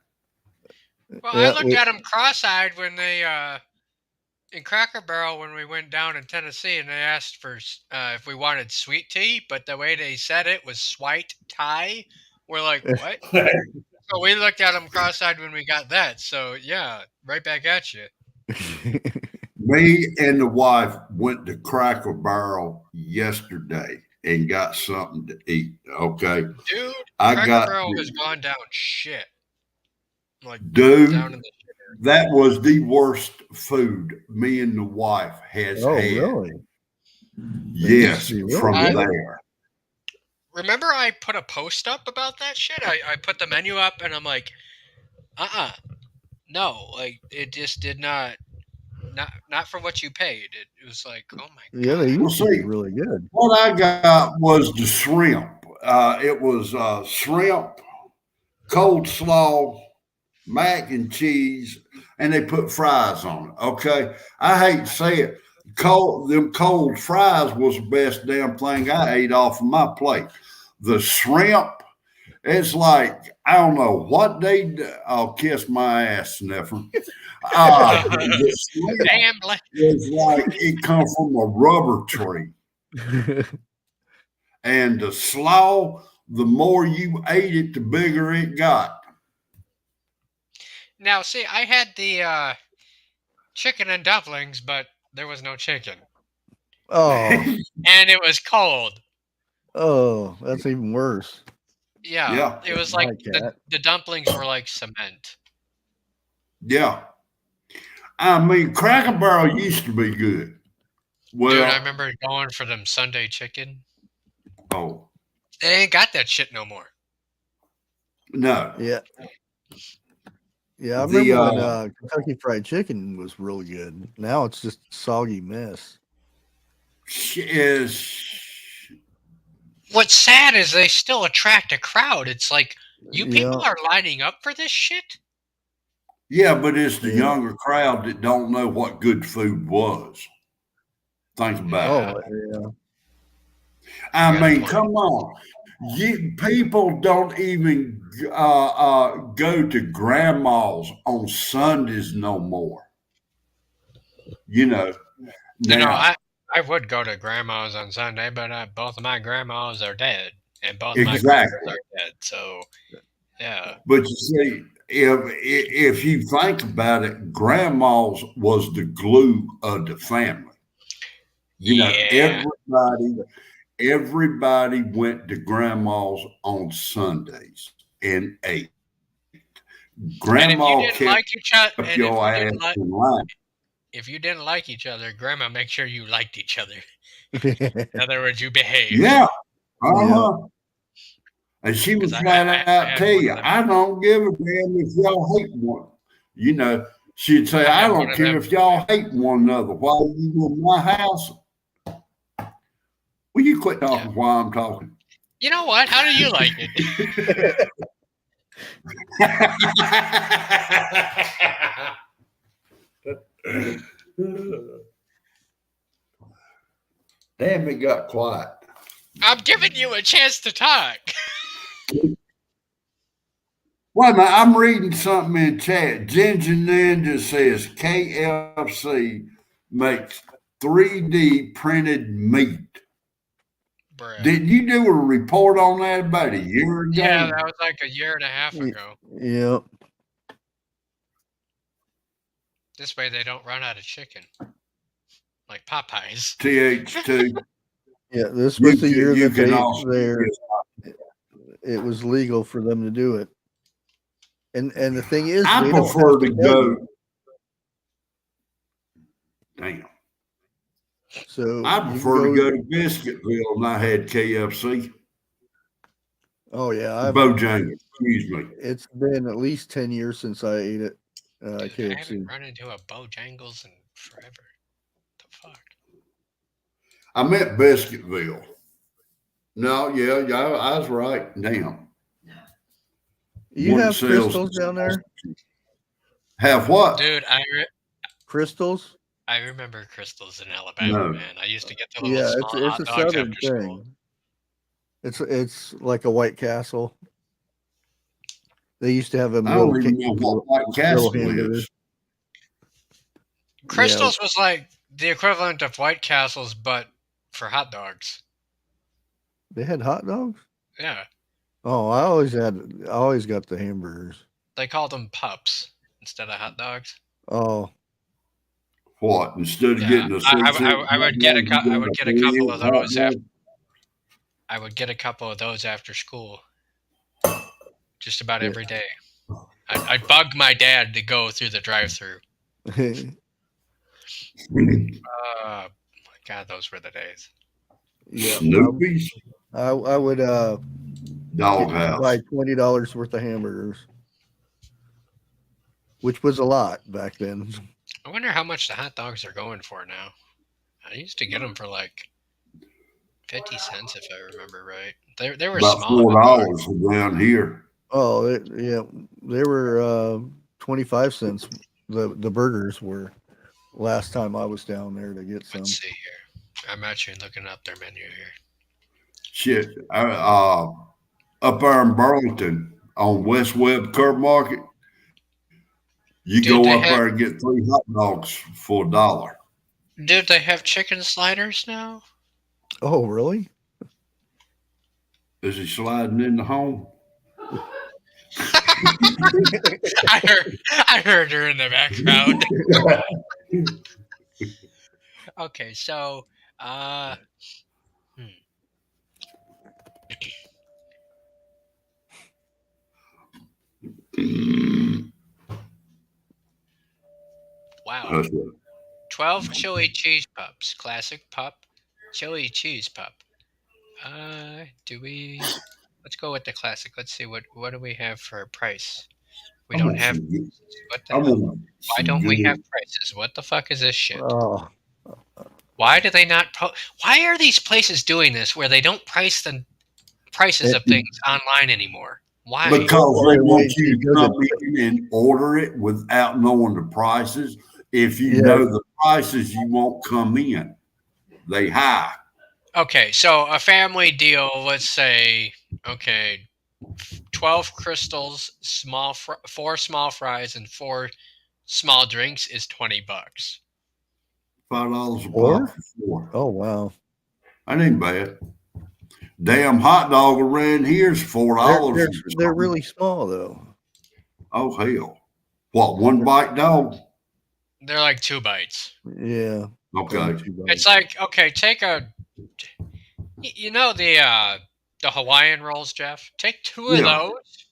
Well, I looked at them cross-eyed when they in Cracker Barrel when we went down in Tennessee, and they asked for if we wanted sweet tea, but the way they said it was "swite tie." We're like, what? So we looked at them cross-eyed when we got that. So yeah, right back at you. Me and the wife went to Cracker Barrel yesterday and got something to eat. Okay, dude, Cracker Barrel has gone down shit. Like, dude, down in the that was the worst food me and the wife has had. Really? Yes, from there. remember I put a post up about that shit? I put the menu up and I'm like, no, like it just did not for what you paid. It was like, oh my Yeah, they god. Well, used to be see, really good. what I got was the shrimp. It was shrimp, cold slaw, mac and cheese, and they put fries on it. Okay, I hate to say it, them cold fries was the best damn thing I ate off of my plate. The shrimp, it's like I don't know what they do. I'll kiss my ass, sniffer. The shrimp Damn, is like it comes from a rubber tree, and the slaw, the more you ate it, the bigger it got. now see, I had the chicken and dumplings, but there was no chicken. Oh, And it was cold. oh, that's even worse. Yeah. Yeah. It was like My cat. the dumplings were like cement. Yeah. I mean, Cracker Barrel used to be good. Well, Dude, I remember going for them Sunday chicken. oh, They ain't got that shit no more. no. Yeah. Yeah, I The, remember when Kentucky Fried Chicken was really good. Now it's just a soggy mess. Is What's sad is they still attract a crowd. It's like, you people Yeah. are lining up for this shit? yeah, but it's the Yeah. younger crowd that don't know what good food was. Think about it. Oh, yeah. I You got a mean, point. come on. People don't even go to grandma's on Sundays no more. You know, You know, now I would go to grandma's on Sunday, but both of my grandmas are dead, and both my exactly. grandmas are dead. So, yeah. But you see, if you think about it, grandma's was the glue of the family. You know, Yeah. everybody went to grandma's on Sundays and ate. And if you Grandma didn't kept like each other, and your ass in line. if you didn't like each other, grandma make sure you liked each other. In other words, you behaved. Yeah. Yeah. Uh-huh. And she would 'Cause I flat out had tell one you, of them. I don't give a damn if y'all hate one. You know, she'd say, I I had one don't of care them. if y'all hate one another. Why are you in my house? Will you quit talking while I'm talking? You know what? How do you like it? Damn, it got quiet. I'm giving you a chance to talk. Wait a minute, I'm reading something in chat. Ginger Ninja says KFC makes 3D printed meat. Bruh. Didn't you do a report on that about a year ago? Yeah, that was like a year and a half ago. Yeah. This way they don't run out of chicken. Like Popeyes. TH2. Yeah. This was the year you that can also it was legal for them to do it. And the thing is, I they don't prefer have to tell go. you. Damn. So I you can prefer to go to Biscuitville and I had KFC. Oh yeah, Bojangles, excuse me. it's been at least 10 years since I ate it. Dude, I KFC. haven't run into a Bojangles in forever. What the fuck? I meant Biscuitville. No, yeah, I was right. Damn. You One have sells crystals down there? Have what? Dude, Crystals? I remember crystals in Alabama, No. man. I used to get the little Yeah, small it's hot a dogs southern after school. thing. It's like a White Castle. They used to have them I don't even know what White little Castle hamburgers. is. Crystals was like the equivalent of White Castles, but for hot dogs. They had hot dogs? Yeah. Oh, I always got the hamburgers. They called them pups instead of hot dogs. Oh. What? Instead of Yeah, getting a I would get a couple of those after. I would get a couple of those after school. Just about every day. I'd bug my dad to go through the drive-through. My God, those were the days. Yeah. Snoopy's? I would Doghouse. buy $20 worth of hamburgers, which was a lot back then. I wonder how much the hot dogs are going for now. I used to get them for like 50 cents if I remember right. They were About small hot dogs. $4 around here. Oh, yeah, they were 25 cents. The burgers were last time I was down there to get some. Let's see here. I'm actually looking up their menu here. Shit. Up there in Burlington on West Webb Curb Market, you Dude, go up there and get 3 hot dogs for $1. Dude, they have chicken sliders now? Oh, really? Is he sliding in the home? I heard her in the background. Okay, so wow. That's right. 12 chili cheese pups. Classic pup. Chili cheese pup. Let's go with the classic. Let's see what do we have for a price? We I don't want have some good- what the I hell? want Why some don't we good- have prices? What the fuck is this shit? Oh, Why do they not why are these places doing this where they don't price the prices of things online anymore? Why? Because they want Wait, you to because come in and order it without knowing the prices. If you Yeah. know the prices, you won't come in. They high. Okay, so a family deal, let's say, okay, 12 crystals, 4 small fries and 4 small drinks is $20. $5 a Four? pop for 4. oh, wow. That ain't bad. Damn hot dog around here is $4. They're really small though. Oh hell! What, 1 bite dog? They're like 2 bites. Yeah. Okay. It's like, okay, take you know the Hawaiian rolls, Jeff? Take 2 of Yeah. those.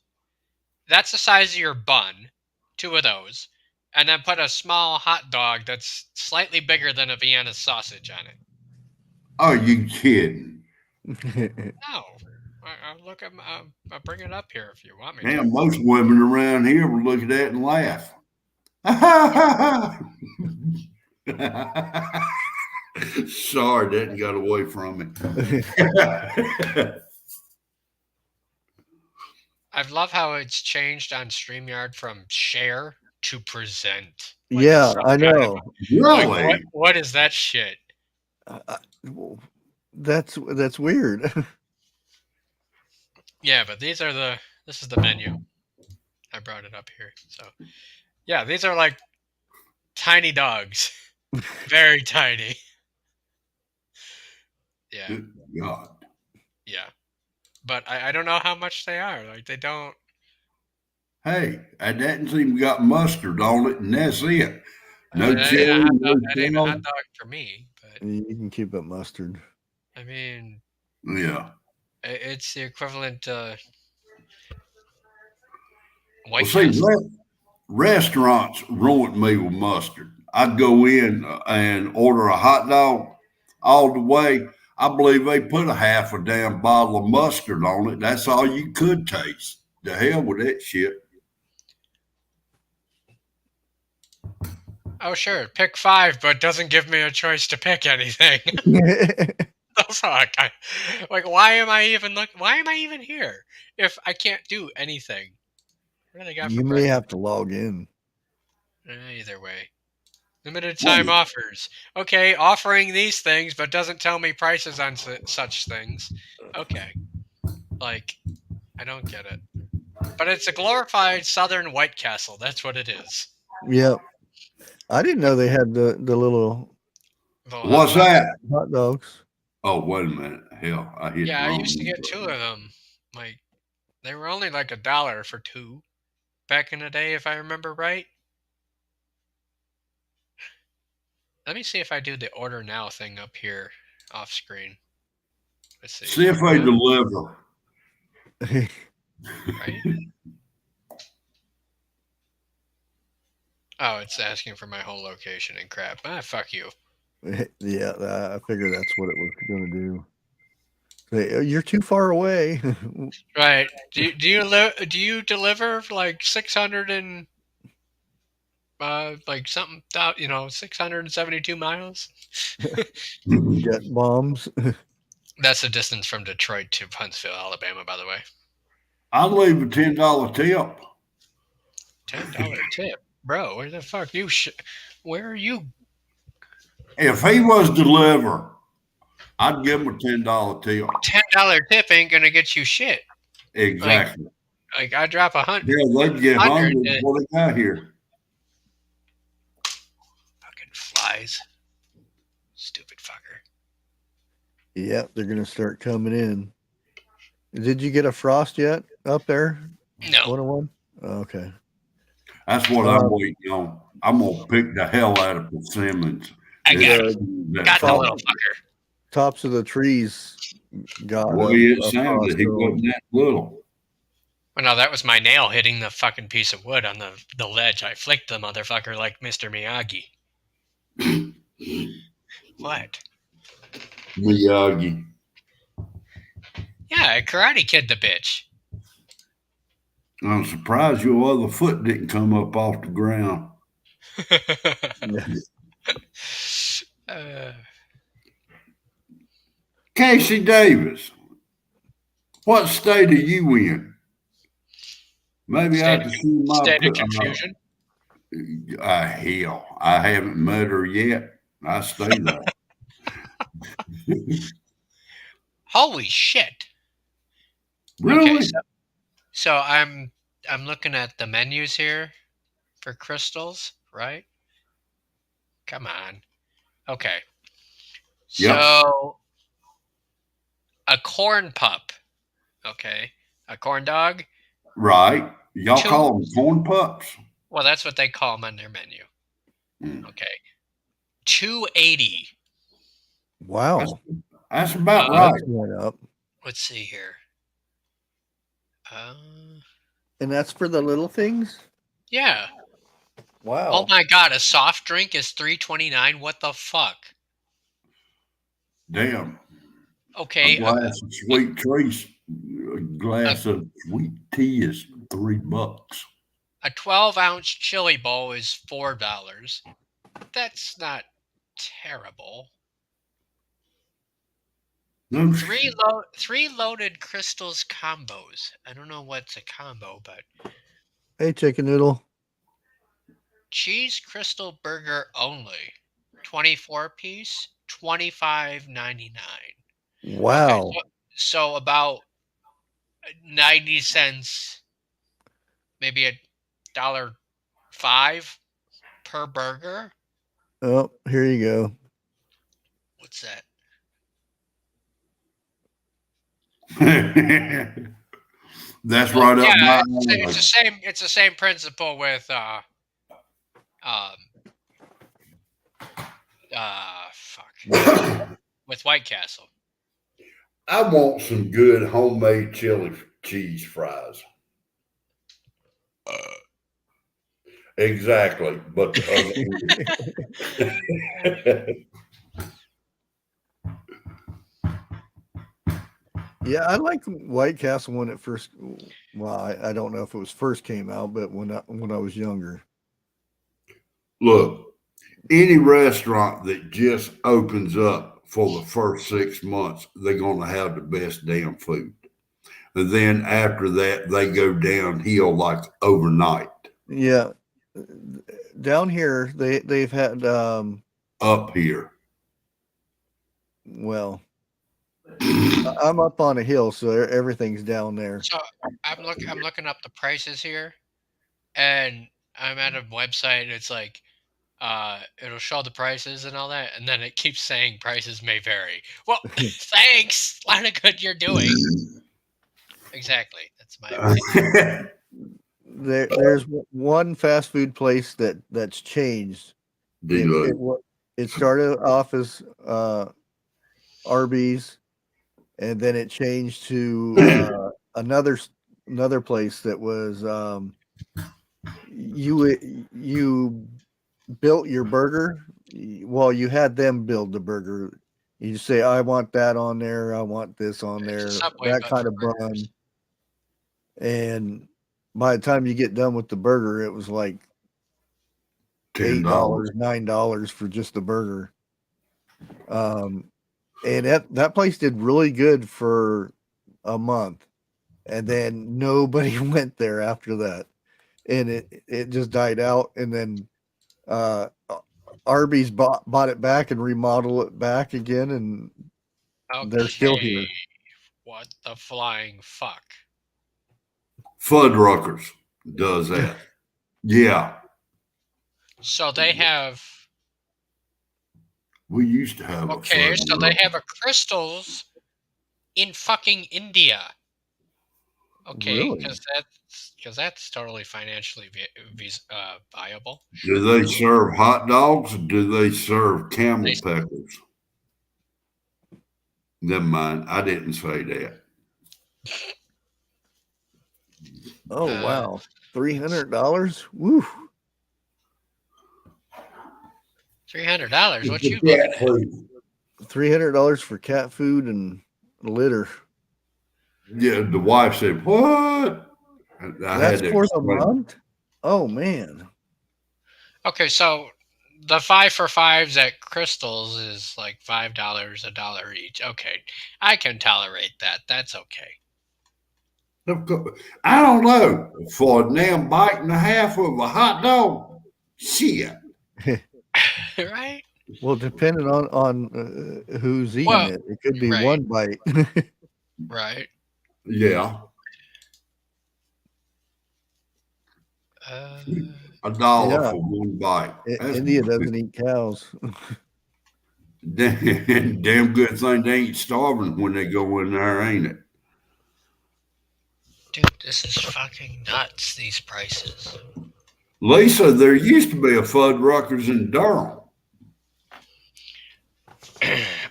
That's the size of your bun. 2 of those. And then put a small hot dog that's slightly bigger than a Vienna sausage on it. Are you kidding? No. I'll look at I'll bring it up here if you want me to. Damn, most women around here will look at that and laugh. Sorry, that got away from me. I love how it's changed on StreamYard from share to present. Yeah, it's some I kind of- know. Really? like, what is that shit? That's weird. Yeah, but this is the menu. I brought it up here. So, yeah, these are like tiny dogs. Very tiny. Yeah, Good God. yeah. But I don't know how much they are. Like, they don't. Hey, that hasn't even got mustard on it, and that's it. No That chili. ain't a No hot dog for me. But, You can keep it mustard. I mean, yeah. it's the equivalent Well, White see, Castle. restaurants ruined me with mustard. I'd go in and order a hot dog all the way. I believe they put a half a damn bottle of mustard on it. That's all you could taste. The hell with that shit. Oh, sure. Pick 5, but doesn't give me a choice to pick anything. The fuck? Like, why am I even here if I can't do anything? What do they got for You may breakfast? have to log in. Either way. Limited time offers. Okay, offering these things, but doesn't tell me prices on such things. Okay. Like, I don't get it. But it's a glorified Southern White Castle. That's what it is. Yep. I didn't know they had the little What's that? hot dogs. Oh, wait a minute. Hell, I hit Yeah, the I wrong used to get button. 2 of them. Like, they were only like $1 for 2 back in the day, if I remember right. Let me see if I do the order now thing up here off screen. Let's see. See if they deliver. Right? Oh, it's asking for my home location and crap. Fuck you. Yeah, I figured that's what it was going to do. You're too far away. Right. Do you deliver like 600 and like something 672 miles? Jet bombs. That's the distance from Detroit to Huntsville, Alabama, by the way. I'd leave a $10 tip. $10 tip, bro. Where the fuck where are you? If he was deliver, I'd give him a $10 tip. $10 tip ain't gonna get you shit. Exactly. Like I drop 100. Yeah, they'd get 100 hungry before they got here. Fucking flies. Stupid fucker. Yep, they're gonna start coming in. Did you get a frost yet up there? No. 101? Okay. That's what I'm waiting on. I'm gonna pick the hell out of persimmons. I got the little fucker. Tops of the trees got Well, it sounded he wasn't that little. Well, no, that was my nail hitting the fucking piece of wood on the ledge. I flicked the motherfucker like Mr. Miyagi. What? Miyagi. Yeah, I Karate Kid the bitch. I'm surprised your other foot didn't come up off the ground. Casey Davis, what state are you in? Maybe I can see my state of confusion. Hell, I haven't met her yet. I stay there. Holy shit! Really? Okay, so I'm looking at the menus here for crystals, right? Come on. Okay. Yep. So a corn pup. Okay. A corn dog. Right. Y'all call them corn pups? Well, that's what they call them on their menu. Okay. $2.80. Wow. That's about right. That's going up. Let's see here. And that's for the little things? Yeah. Wow. Oh my god, a soft drink is $3.29. What the fuck? Damn. Okay. A glass of sweet trees, a glass of sweet tea is $3. A 12-ounce chili bowl is $4. That's not terrible. No Three loaded crystals combos. I don't know what's a combo, but Hey, chicken noodle. cheese crystal burger only, 24-piece, $25.99. Wow. Okay, so about 90 cents, maybe $1.05 per burger. Oh, here you go. What's that? That's right up my It's the same principle with with White Castle. I want some good homemade chili cheese fries. Exactly, but yeah, I liked White Castle when it first. Well, I don't know if it was first came out, but when I was younger. Look, any restaurant that just opens up for the first 6 months, they're going to have the best damn food. And then after that, they go downhill like overnight. Yeah, down here they've had up here. Well, I'm up on a hill, so everything's down there. So I'm looking up the prices here, and I'm at a website. It's like it'll show the prices and all that, and then it keeps saying prices may vary. Well, thanks. A lot of good you're doing. Exactly. That's my opinion. There's one fast food place that's changed. It started off as Arby's, and then it changed to another place that was you built your burger. Well, you had them build the burger. You just say, I want that on there. I want this on there. Subway, That but kind for of burgers. bun. And by the time you get done with the burger, it was like $10. $8, $9 for just the burger. And that place did really good for a month, and then nobody went there after that, and it just died out. And then Arby's bought it back and remodeled it back again, and they're still here. Okay. What the flying fuck? Fuddruckers does that. Yeah. So they have. We used to have Okay, a so they have a Crystals in fucking India. Okay, Really? because that's totally financially viable. Do they serve hot dogs or do they serve camel They- peppers? Never mind. I didn't say that. Oh wow, $300. Woo! $300. What you looking at? $300 for cat food and litter. Yeah, the wife said, "What?" That's for the month. Oh man. Okay, so the 5 for 5s at Crystals is like $5, $1 each. Okay, I can tolerate that. That's okay. I don't know. For a damn bite and a half of a hot dog, shit. Right? Well, depending on who's eating it could be right. one bite. Right. Yeah. $1 Yeah. for one bite. India doesn't eat cows. Damn good thing they ain't starving when they go in there, ain't it? Dude, this is fucking nuts, these prices. Lisa, there used to be a Fuddruckers in Durham.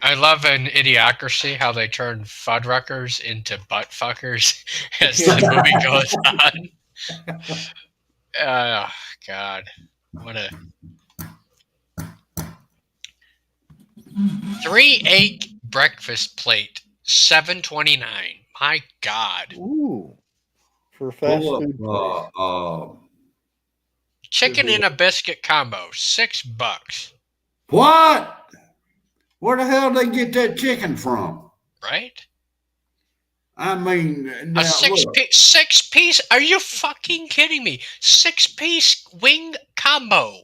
I love an idiocracy, how they turn Fuddruckers into butt fuckers as the movie goes on. Oh, God. What a... 3-egg breakfast plate, $7.29. My God. Ooh. For fast Pull food place. up, Chicken in a biscuit combo, $6. what? Where the hell did they get that chicken from? Right? I mean, now, A six piece? Are you fucking kidding me? 6-piece wing combo,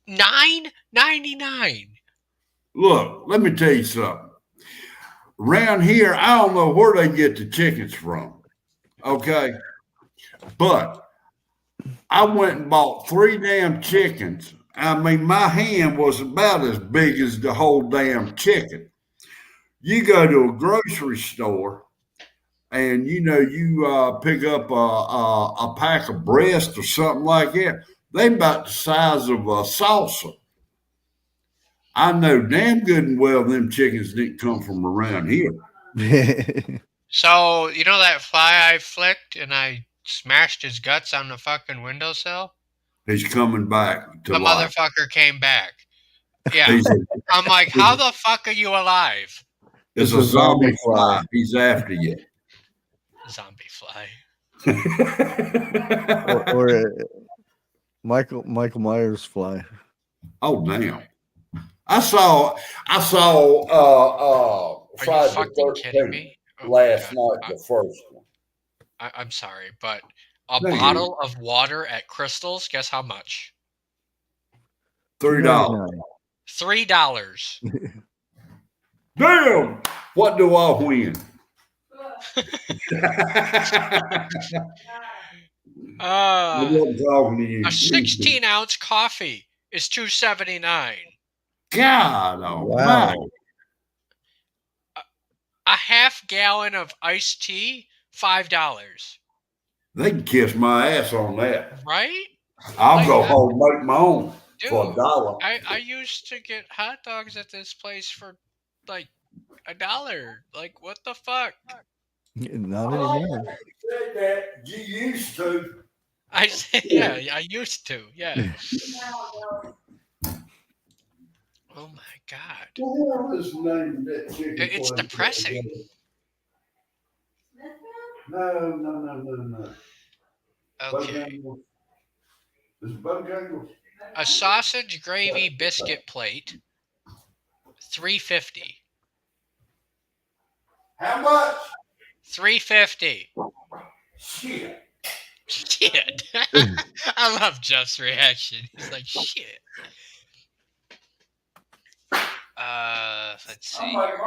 $9.99. Look, let me tell you something. Around here, I don't know where they get the chickens from. Okay. But I went and bought 3 damn chickens. I mean, my hand was about as big as the whole damn chicken. You go to a grocery store and, you pick up a pack of breast or something like that. They about the size of a saucer. I know damn good and well them chickens didn't come from around here. So, you know that fly I flicked and I smashed his guts on the fucking windowsill? He's coming back to The life. motherfucker came back. Yeah. I'm like, how the fuck are you alive? It's a zombie fly. He's after you. Zombie fly. or Michael Myers fly. Oh damn! I saw Friday the 13th last night, the first one. I'm sorry, but a bottle of water at Crystals, guess how much? $3. $3. Damn! What do I win? I'm talking to you. A 16-ounce coffee is $2.79. God almighty. A half gallon of iced tea, $5. They can kiss my ass on that. Right? I'll go home and make my own for Dude, $1. I used to get hot dogs at this place for like $1. Like, what the fuck? Not anymore. You used to. I said, yeah, I used to, yeah. Oh my God. What is the name of that chicken It's place? depressing. No. Okay. Bojangles. Is it Bojangles? A sausage gravy biscuit plate, $3.50. How much? $3.50. Shit. Shit. I love Jeff's reaction. He's like, shit. Let's see here.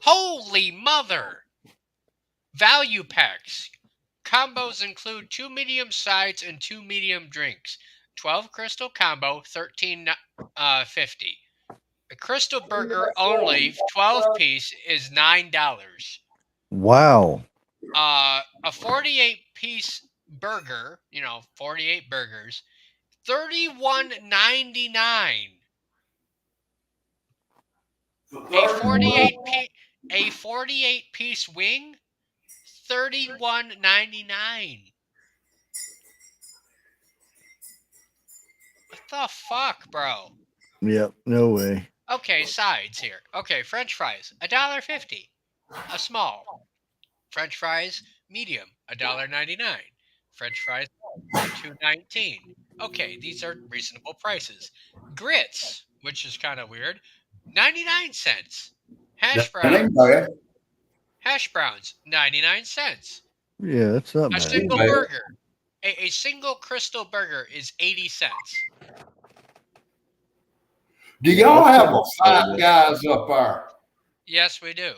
Holy mother! Value packs. Combos include 2 medium sides and 2 medium drinks. 12 crystal combo, $13.50. A crystal burger only, 12 piece, is $9. Wow. A 48 piece burger, 48 burgers, $31.99. A 48 piece wing, $31.99. What the fuck, bro? Yep. No way. Okay, sides here. Okay, French fries, $1.50. A small. French fries, medium, $1.99. French fries, $2.19. Okay, these are reasonable prices. Grits, which is kind of weird, 99 cents. Hash browns, 99 cents. Yeah, that's not A bad. single burger, a single crystal burger is 80 cents. Do y'all have a Five Guys up there? Yes, we do.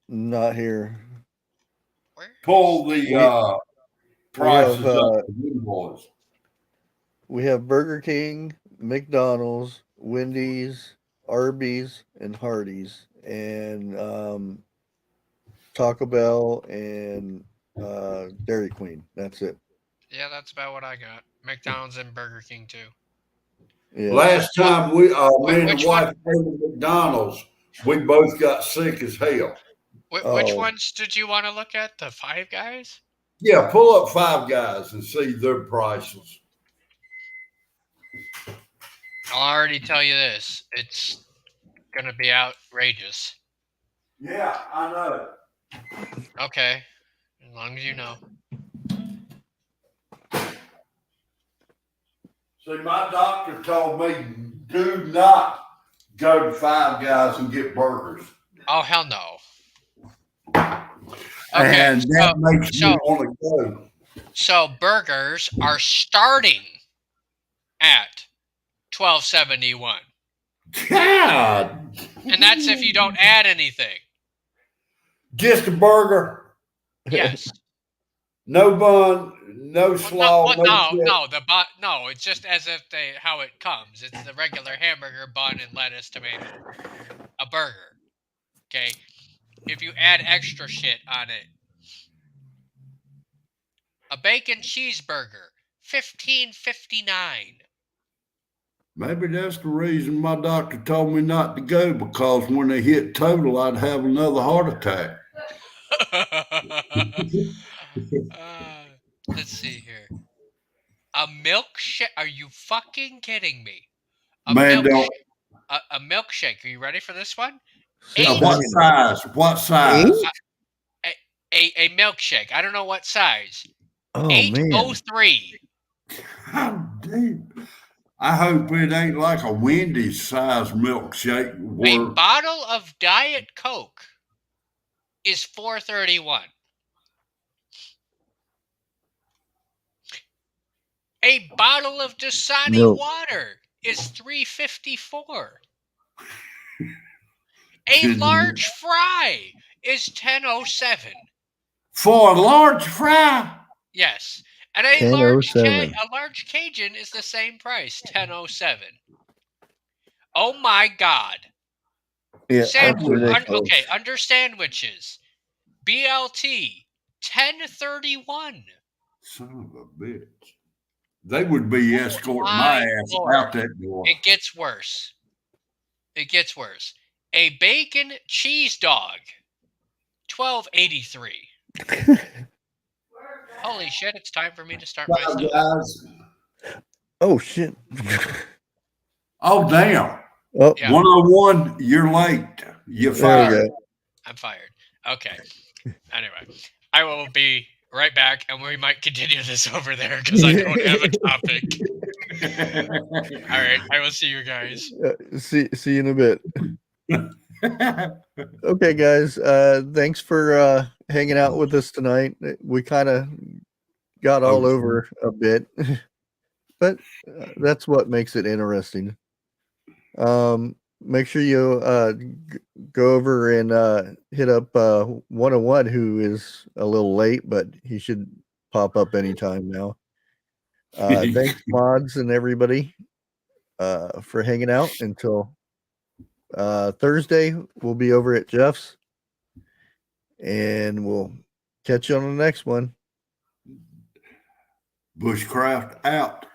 Not here. Where? Pull the prices up. Boys. We have Burger King, McDonald's, Wendy's, Arby's, and Hardee's, and Taco Bell and Dairy Queen. That's it. Yeah, that's about what I got. McDonald's and Burger King too. Yeah. Last time me and which the wife went to McDonald's, we both got sick as hell. Which ones did you want to look at? The Five Guys? Yeah, pull up Five Guys and see their prices. I'll already tell you this. It's going to be outrageous. Yeah, I know. Okay. As long as you know. See, my doctor told me, do not go to Five Guys and get burgers. Oh, hell no. Okay, and that makes me want to go. So burgers are starting at $12.71. God. And that's if you don't add anything. Just a burger? Yes. No bun, no slaw, no, it's just as if how it comes. It's the regular hamburger, bun, and lettuce, tomato. A burger. Okay? If you add extra shit on it. A bacon cheeseburger, $15.59. Maybe that's the reason my doctor told me not to go, because when they hit total, I'd have another heart attack. Let's see here. A milkshake? Are you fucking kidding me? A milkshake. Are you ready for this one? What size? What size? A milkshake. I don't know what size. Oh, 803. How deep? I hope it ain't like a Wendy's size milkshake. A bottle of Diet Coke is $4.31. A bottle of Dasani water is $3.54. A large fry is $10.07. For a large fry? Yes. And a large Cajun is the same price, $10.07. Oh my God. Yeah. Okay, under sandwiches. BLT, $10.31. Son of a bitch. They would be escorting my ass out that door. It gets worse. A bacon cheese dog, $12.83. Holy shit, it's time for me to start my stuff. Oh, shit. Oh, damn. Oh, Yeah. 101, you're late. You're there we fired. go. I'm fired. Okay. Anyway, I will be right back, and we might continue this over there because I don't have a topic. All right, I will see you guys. See you in a bit. Okay, guys. Thanks for hanging out with us tonight. We kind of got all Okay. over a bit, but that's what makes it interesting. Make sure you go over and hit up 101, who is a little late, but he should pop up anytime now. Thanks, mods and everybody, for hanging out until Thursday. We'll be over at Jeff's, and we'll catch you on the next one. Bushcraft out.